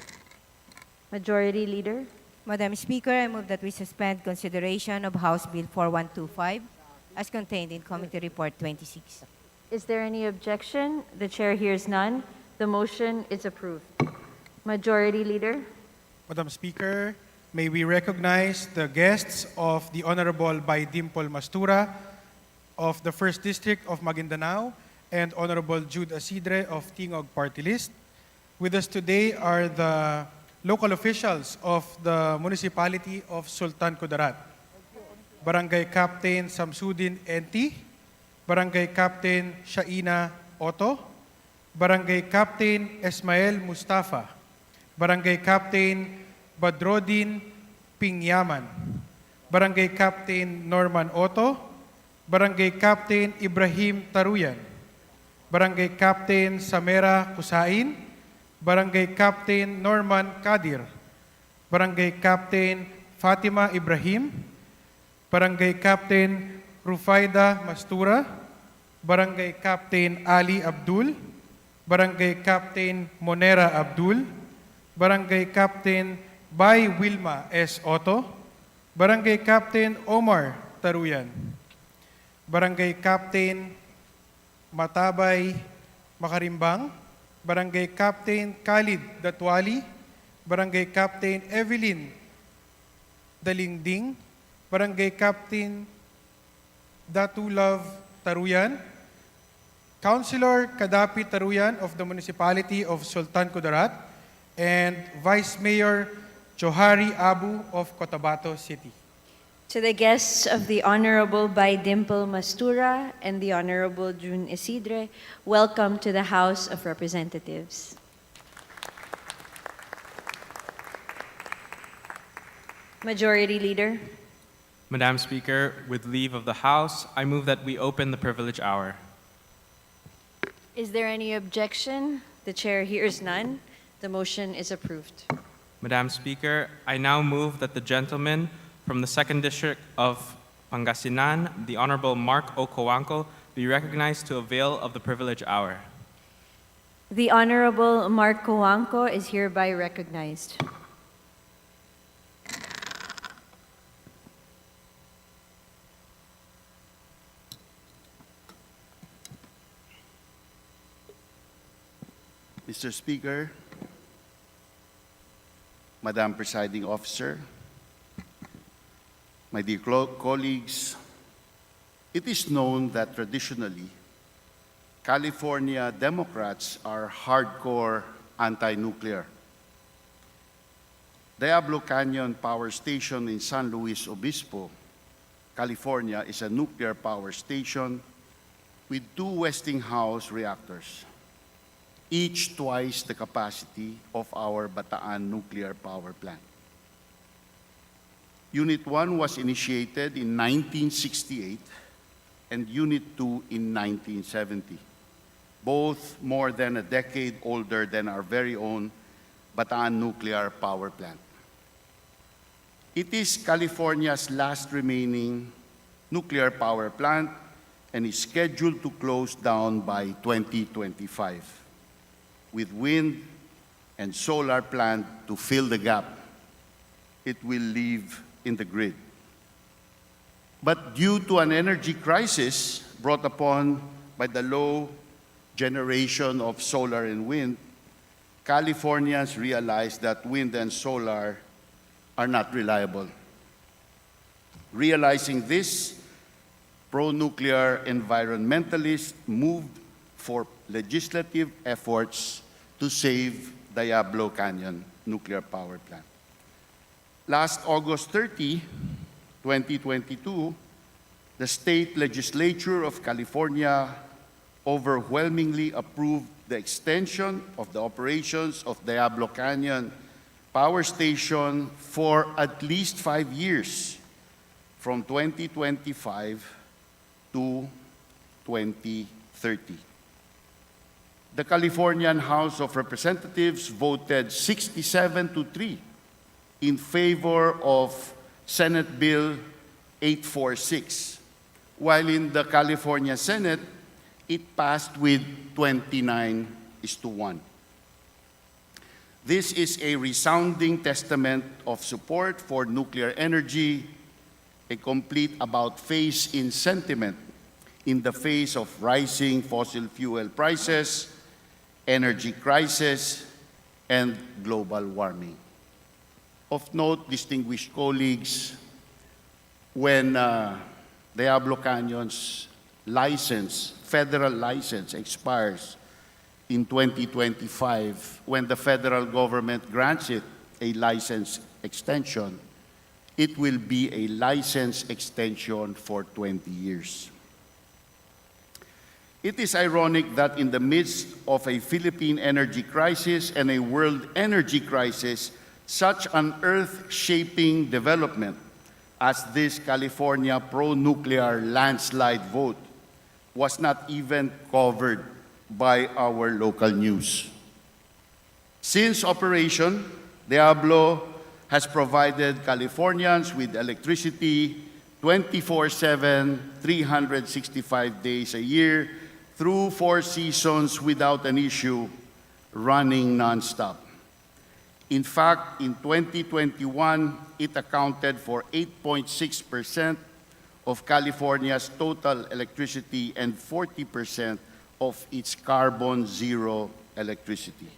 Majority Leader. Madam Speaker, I move that we suspend consideration of House Bill 4125 as contained in Committee Report 26. Is there any objection? The chair hears none. The motion is approved. Majority Leader. Madam Speaker, may we recognize the guests of the Honorable Dimple Mastura of the 1st District of Maguindanao and Honorable Jude Asidre of Tingog Party List. With us today are the local officials of the municipality of Sultan Kudarat. Barangay Captain Samsudin Enti, Barangay Captain Shaina Otto, Barangay Captain Esmael Mustafa, Barangay Captain Badrodin Pingyaman, Barangay Captain Norman Otto, Barangay Captain Ibrahim Taruyan, Barangay Captain Samera Kusain, Barangay Captain Norman Kadir, Barangay Captain Fatima Ibrahim, Barangay Captain Rufaida Mastura, Barangay Captain Ali Abdul, Barangay Captain Monera Abdul, Barangay Captain Bay Wilma S. Otto, Barangay Captain Omar Taruyan, Barangay Captain Matabay Makarimbang, Barangay Captain Khalid Datwali, Barangay Captain Evelyn Dalingding, Barangay Captain Datulov Taruyan, Councilor Kadapi Taruyan of the Municipality of Sultan Kudarat, and Vice Mayor Johari Abu of Cotabato City. To the guests of the Honorable Dimple Mastura and the Honorable June Isidre, welcome to the House of Representatives. Majority Leader. Madam Speaker, with leave of the House, I move that we open the privilege hour. Is there any objection? The chair hears none. The motion is approved. Madam Speaker, I now move that the gentleman from the 2nd District of Pangasinan, the Honorable Mark O. Coanco, be recognized to avail of the privilege hour. The Honorable Mark Coanco is hereby recognized. Mr. Speaker, Madam Presiding Officer, my dear colleagues, it is known that traditionally, California Democrats are hardcore anti-nuclear. Diablo Canyon Power Station in San Luis Obispo, California, is a nuclear power station with 2 Westinghouse reactors, each twice the capacity of our Bataan nuclear power plant. Unit 1 was initiated in 1968 and Unit 2 in 1970, both more than a decade older than our very own Bataan nuclear power plant. It is California's last remaining nuclear power plant and is scheduled to close down by 2025, with wind and solar plant to fill the gap it will leave in the grid. But due to an energy crisis brought upon by the low generation of solar and wind, Californians realized that wind and solar are not reliable. Realizing this, pro-nuclear environmentalists moved for legislative efforts to save Diablo Canyon nuclear power plant. Last August 30, 2022, the state legislature of California overwhelmingly approved the extension of the operations of Diablo Canyon Power Station for at least 5 years, from 2025 to 2030. The Californian House of Representatives voted 67-3 in favor of Senate Bill 846, while in the California Senate, it passed with 29-1. This is a resounding testament of support for nuclear energy, a complete about-face in sentiment in the face of rising fossil fuel prices, energy crisis, and global warming. Of note, distinguished colleagues, when Diablo Canyon's federal license expires in 2025, when the federal government grants it a license extension, it will be a license extension for 20 years. It is ironic that in the midst of a Philippine energy crisis and a world energy crisis, such an earth-shaping development as this California pro-nuclear landslide vote was not even covered by our local news. Since operation, Diablo has provided Californians with electricity 24/7, 365 days a year, through 4 seasons without an issue, running nonstop. In fact, in 2021, it accounted for 8.6% of California's total electricity and 40% of its carbon zero electricity.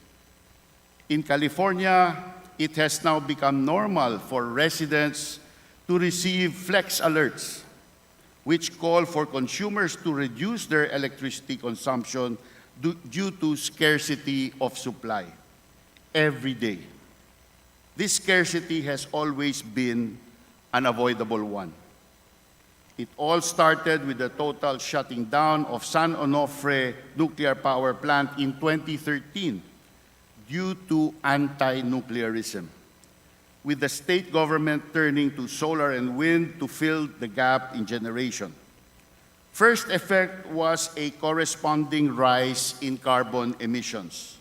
In California, it has now become normal for residents to receive flex alerts, which call for consumers to reduce their electricity consumption due to scarcity of supply every day. This scarcity has always been an avoidable one. It all started with the total shutting down of San Onofre nuclear power plant in 2013 due to anti-nuclearism, with the state government turning to solar and wind to fill the gap in generation. First effect was a corresponding rise in carbon emissions.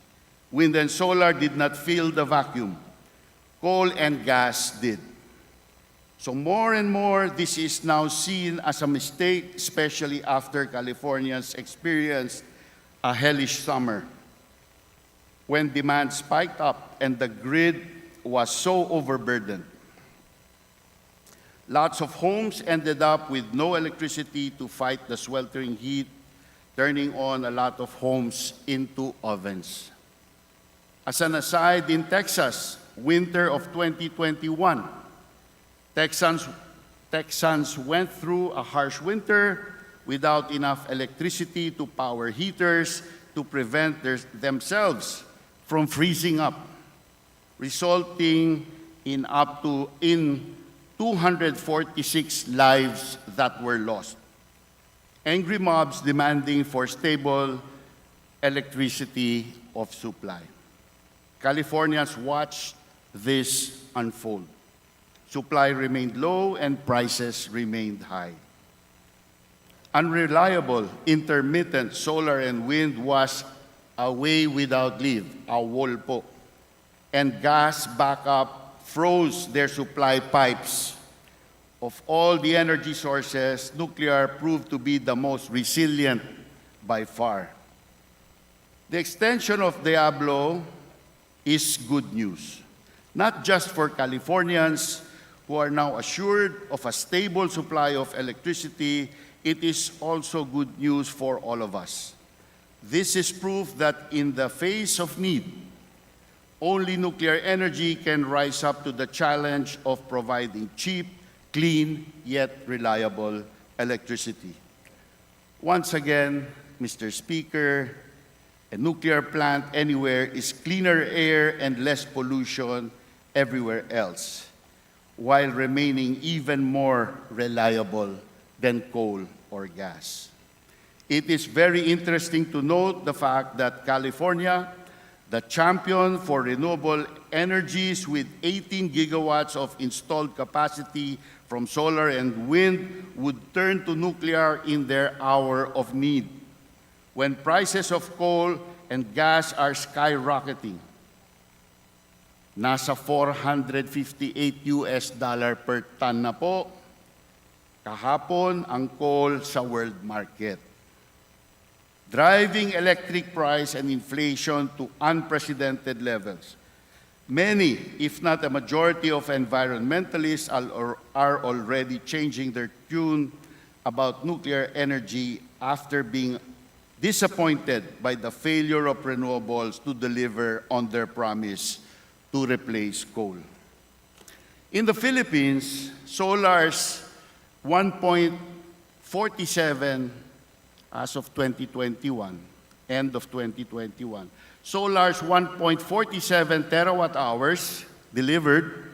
Wind and solar did not fill the vacuum. Coal and gas did. So more and more, this is now seen as a mistake, especially after Californians experienced a hellish summer when demand spiked up and the grid was so overburdened. Lots of homes ended up with no electricity to fight the sweltering heat, turning on a lot of homes into ovens. As an aside, in Texas, winter of 2021. Texans went through a harsh winter without enough electricity to power heaters to prevent themselves from freezing up, resulting in 246 lives that were lost. Angry mobs demanding for stable electricity of supply. Californians watched this unfold. Supply remained low and prices remained high. Unreliable, intermittent solar and wind was away without leave, awol po. And gas backup froze their supply pipes. Of all the energy sources, nuclear proved to be the most resilient by far. The extension of Diablo is good news, not just for Californians who are now assured of a stable supply of electricity. It is also good news for all of us. This is proof that in the face of need, only nuclear energy can rise up to the challenge of providing cheap, clean, yet reliable electricity. Once again, Mr. Speaker, a nuclear plant anywhere is cleaner air and less pollution everywhere else, while remaining even more reliable than coal or gas. It is very interesting to note the fact that California, the champion for renewable energies with 18 gigawatts of installed capacity from solar and wind, would turn to nuclear in their hour of need, when prices of coal and gas are skyrocketing. Nasa $458 per ton na po kahapon ang coal sa world market, driving electric price and inflation to unprecedented levels. Many, if not a majority of environmentalists are already changing their tune about nuclear energy after being disappointed by the failure of renewables to deliver on their promise to replace coal. In the Philippines, solar's 1.47 as of 2021, end of 2021. Solar's 1.47 terawatt hours delivered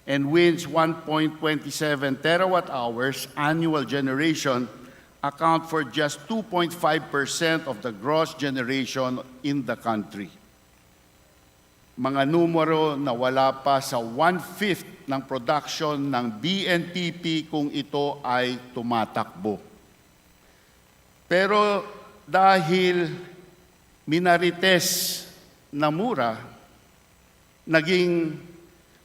and wind's 1.27 terawatt hours annual generation account for just 2.5% of the gross generation in the country. Mga numero na wala pa sa 1/5 ng production ng BNTP kung ito ay tumatakbo. Pero dahil minarites na mura, naging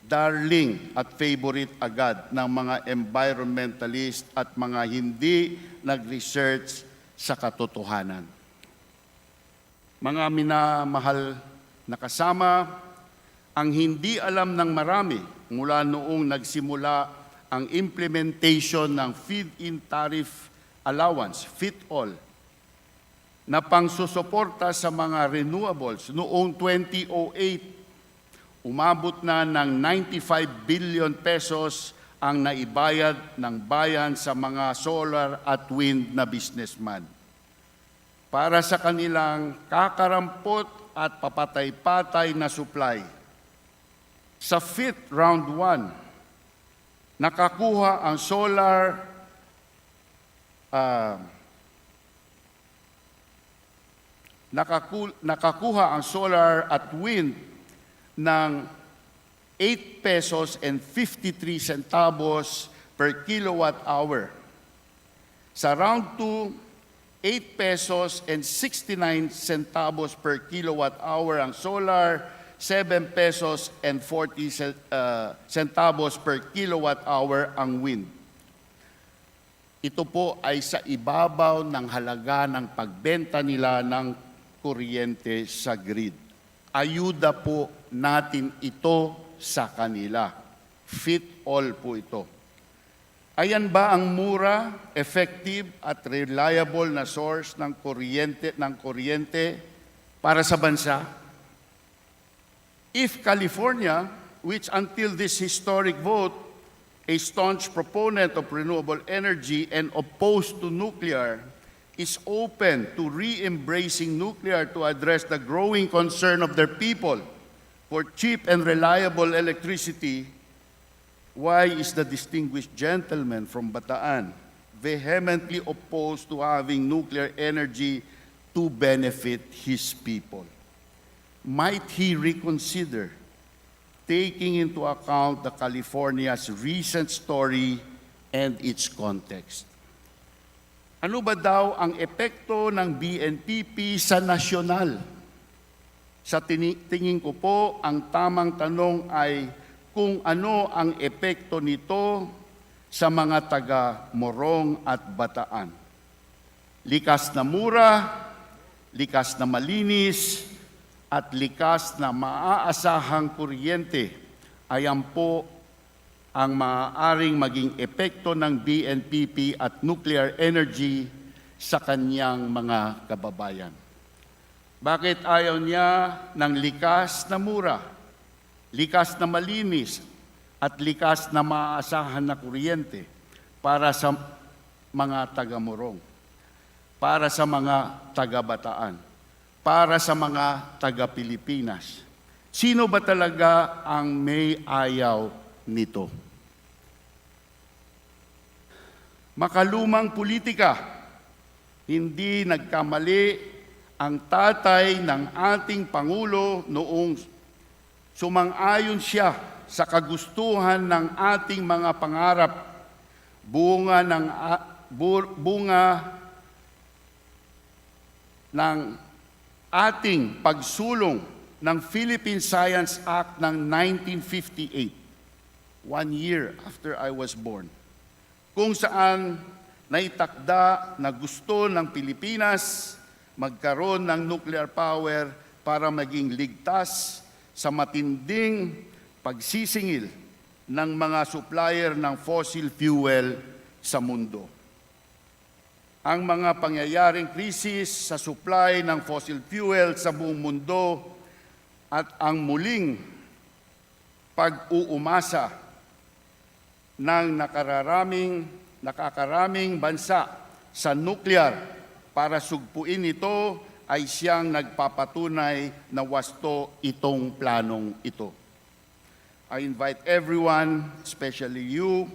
darling at favorite agad ng mga environmentalist at mga hindi nag-research sa katotohanan. Mga minamahal na kasama, ang hindi alam ng marami mula noong nagsimula ang implementation ng feed-in tariff allowance, FIT-all, na pangsusuporta sa mga renewables noong 2008, umabot na ng 95 billion pesos ang naibayad ng bayan sa mga solar at wind na businessman para sa kanilang kakarampot at papatay-patay na supply. Sa FIT Round 1, nakakuha ang solar nakakuha ang solar at wind ng 8 pesos and 53 centavos per kilowatt hour. Sa round 2, 8 pesos and 69 centavos per kilowatt hour ang solar, 7 pesos and 40 centavos per kilowatt hour ang wind. Ito po ay sa ibabaw ng halaga ng pagbenta nila ng kuryente sa grid. Ayuda po natin ito sa kanila. FIT-all po ito. Ayan ba ang mura, effective at reliable na source ng kuryente para sa bansa? If California which until this historic vote, a staunch proponent of renewable energy and opposed to nuclear, is open to re-embracing nuclear to address the growing concern of their people for cheap and reliable electricity, why is the distinguished gentleman from Bataan vehemently opposed to having nuclear energy to benefit his people? Might he reconsider taking into account the California's recent story and its context? Ano ba daw ang epekto ng BNPP sa nasyonal? Sa tingin ko po, ang tamang tanong ay kung ano ang epekto nito sa mga taga Morong at Bataan. Likas na mura, likas na malinis, at likas na maaasahang kuryente, ayan po ang maaaring maging epekto ng BNPP at nuclear energy sa kanyang mga kababayan. Bakit ayaw niya ng likas na mura, likas na malinis, at likas na maaasahan na kuryente para sa mga taga-Morong, para sa mga taga-Bataan, para sa mga taga-Pilipinas? Sino ba talaga ang may ayaw nito? Makalumang politika, hindi nagkamali ang tatay ng ating Pangulo noong sumang-ayon siya sa kagustuhan ng ating mga pangarap, bunga ng ating pagsulong ng Philippine Science Act ng 1958, 1 year after I was born, kung saan naitakda na gusto ng Pilipinas magkaroon ng nuclear power para maging ligtas sa matinding pagsisingil ng mga supplier ng fossil fuel sa mundo. Ang mga pangyayaring krisis sa supply ng fossil fuel sa buong mundo at ang muling pag-uumasa ng nakakaraming bansa sa nuclear para sugpuin ito ay siyang nagpapatunay na wasto itong planong ito. I invite everyone, especially you,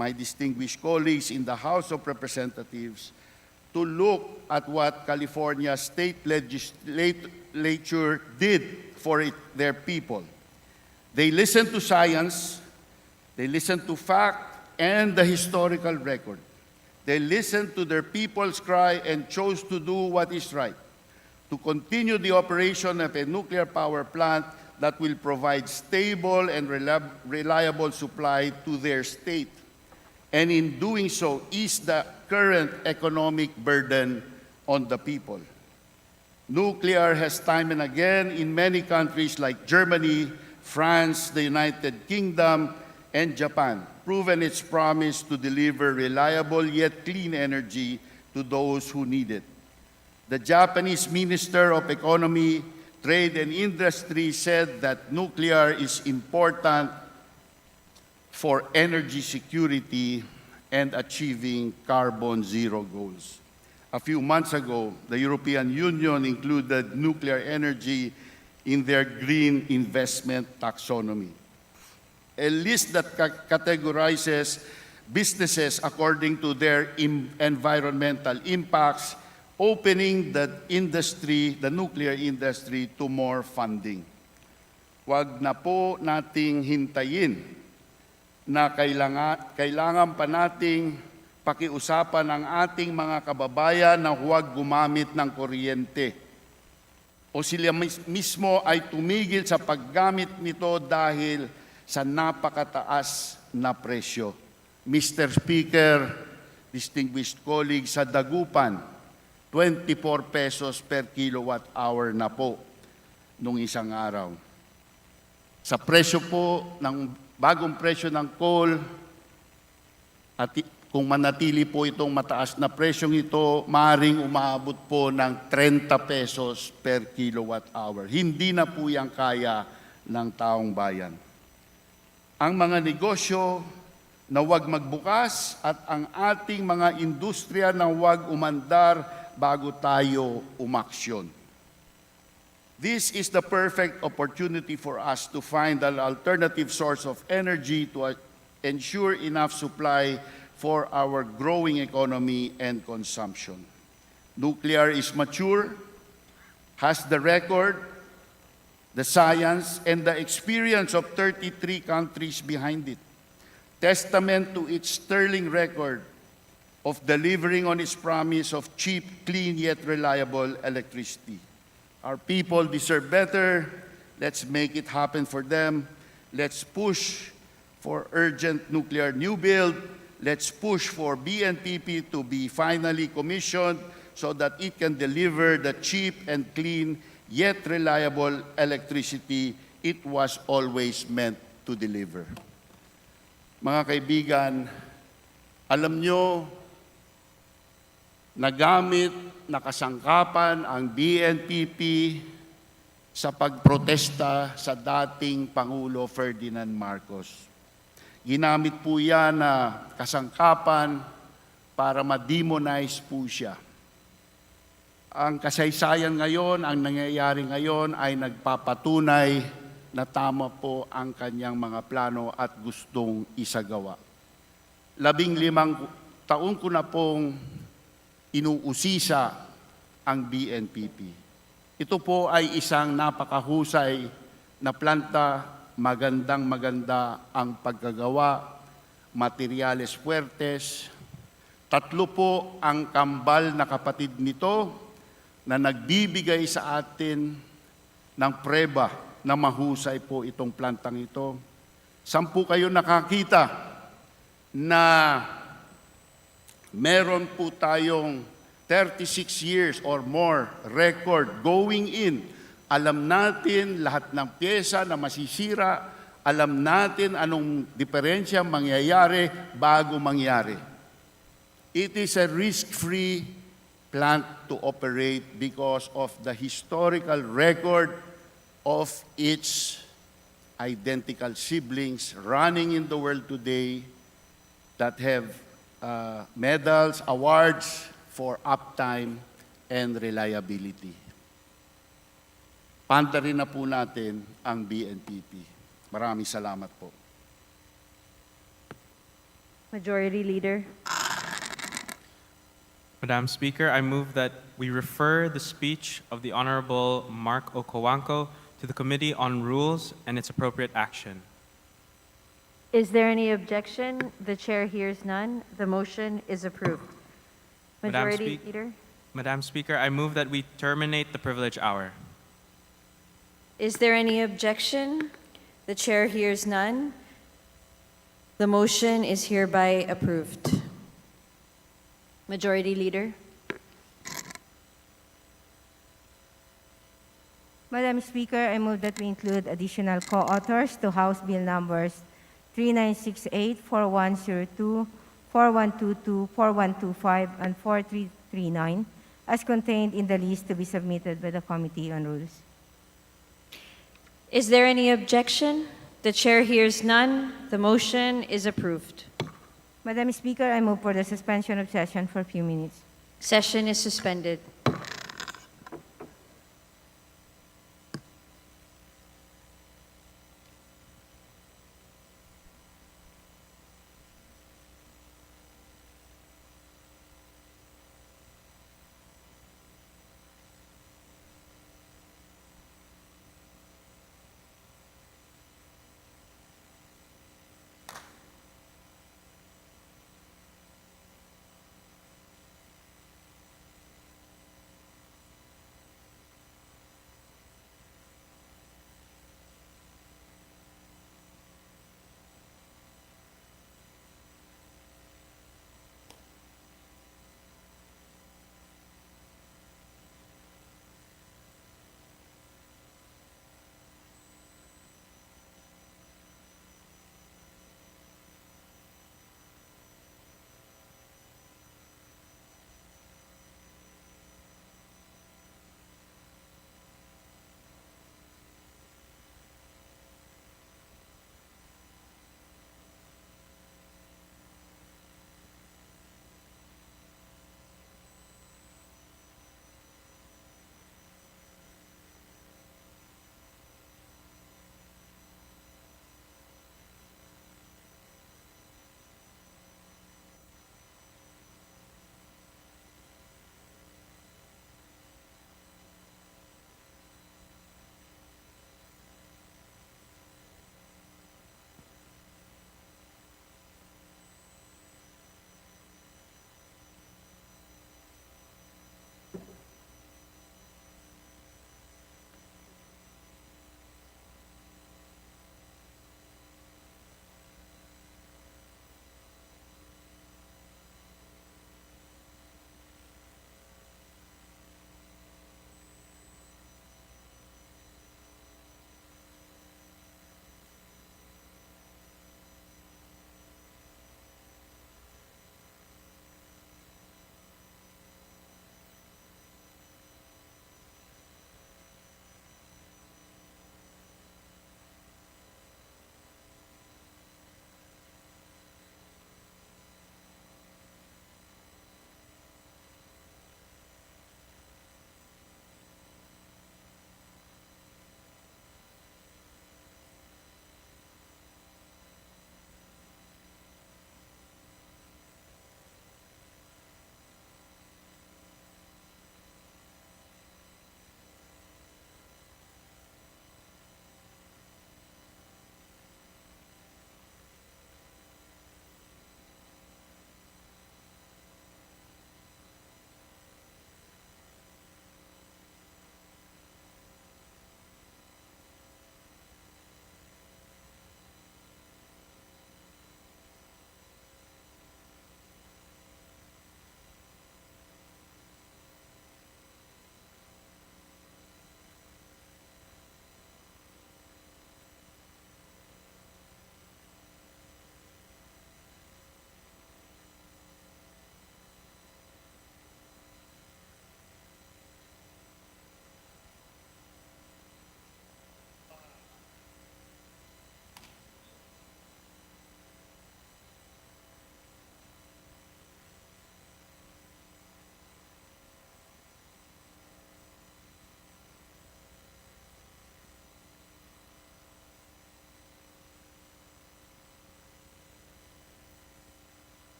my distinguished colleagues in the House of Representatives, to look at what California State Legislature did for their people. They listened to science, they listened to fact and the historical record. They listened to their people's cry and chose to do what is right, to continue the operation of a nuclear power plant that will provide stable and reliable supply to their state, and in doing so, ease the current economic burden on the people. Nuclear has time and again in many countries like Germany, France, the United Kingdom, and Japan proven its promise to deliver reliable yet clean energy to those who need it. The Japanese Minister of Economy, Trade and Industry said that nuclear is important for energy security and achieving carbon zero goals. A few months ago, the European Union included nuclear energy in their green investment taxonomy, a list that categorizes businesses according to their environmental impacts, opening the nuclear industry to more funding. Huwag na po nating hintayin na kailangan pa nating pakiusapan ang ating mga kababayan na huwag gumamit ng kuryente, o sila mismo ay tumigil sa paggamit nito dahil sa napakataas na presyo. Mr. Speaker, distinguished colleagues, sa Dagupan, 24 pesos per kilowatt hour na po nung isang araw. Sa presyo po ng bagong presyo ng coal, at kung manatili po itong mataas na presyong ito, maaaring umabot po ng 30 pesos per kilowatt hour. Hindi na po yan kaya ng taong bayan. ang mga negosyo na huwag magbukas at ang ating mga industriya na huwag umandar bago tayo umaksyon. This is the perfect opportunity for us to find an alternative source of energy to ensure enough supply for our growing economy and consumption. Nuclear is mature, has the record, the science, and the experience of 33 countries behind it. Testament to its sterling record of delivering on its promise of cheap, clean, yet reliable electricity. Our people deserve better. Let's make it happen for them. Let's push for urgent nuclear new build. Let's push for BNPP to be finally commissioned so that it can deliver the cheap and clean yet reliable electricity it was always meant to deliver. Mga kaibigan, alam nyo, nagamit na kasangkapan ang BNPP sa pagprotesta sa dating Pangulo Ferdinand Marcos. Ginamit po yan na kasangkapan para ma-demonize po siya. Ang kasaysayan ngayon, ang nangyayari ngayon ay nagpapatunay na tama po ang kanyang mga plano at gustong isagawa. 15 taon ko na pong inuusisa ang BNPP. Ito po ay isang napakahusay na planta, magandang-maganda ang pagkagawa, materyales puertes. 3 po ang kambal na kapatid nito na nagbibigay sa atin ng preba na mahusay po itong plantang ito. 10 kayo nakakita na meron po tayong 36 years or more record going in. Alam natin lahat ng pyesa na masisira. Alam natin anong diferensya mangyayari bago mangyari. It is a risk-free plant to operate because of the historical record of its identical siblings running in the world today that have medals, awards for uptime and reliability. Pantarin na po natin ang BNPP. Maraming salamat po. Majority Leader. Madam Speaker, I move that we refer the speech of the Honorable Mark Okowanko to the Committee on Rules and its appropriate action. Is there any objection? The chair hears none. The motion is approved. Majority Leader. Madam Speaker, I move that we terminate the privilege hour. Is there any objection? The chair hears none. The motion is hereby approved. Majority Leader. Madam Speaker, I move that we include additional co-authors to House Bill numbers 3968, 4102, 4122, 4125, and 4339 as contained in the list to be submitted by the Committee on Rules. Is there any objection? The chair hears none. The motion is approved. Madam Speaker, I move for the suspension of session for a few minutes. Session is suspended.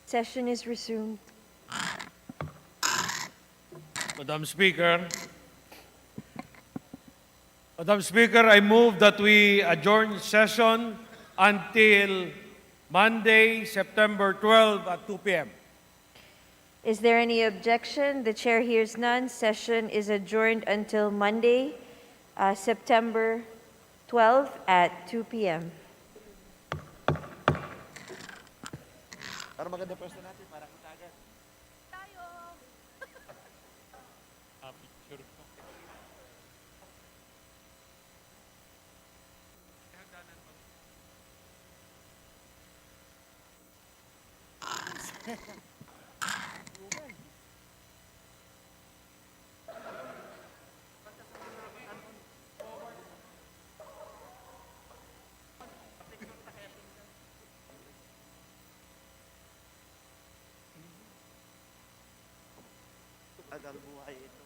Session is resumed. Madam Speaker, I move that we adjourn session until Monday, September 12 at 2 p.m. Is there any objection? The chair hears none. Session is adjourned until Monday, September 12 at 2 p.m. Para maganda pwesto natin, para kita agad. Picture ko. Tagal buhay ito.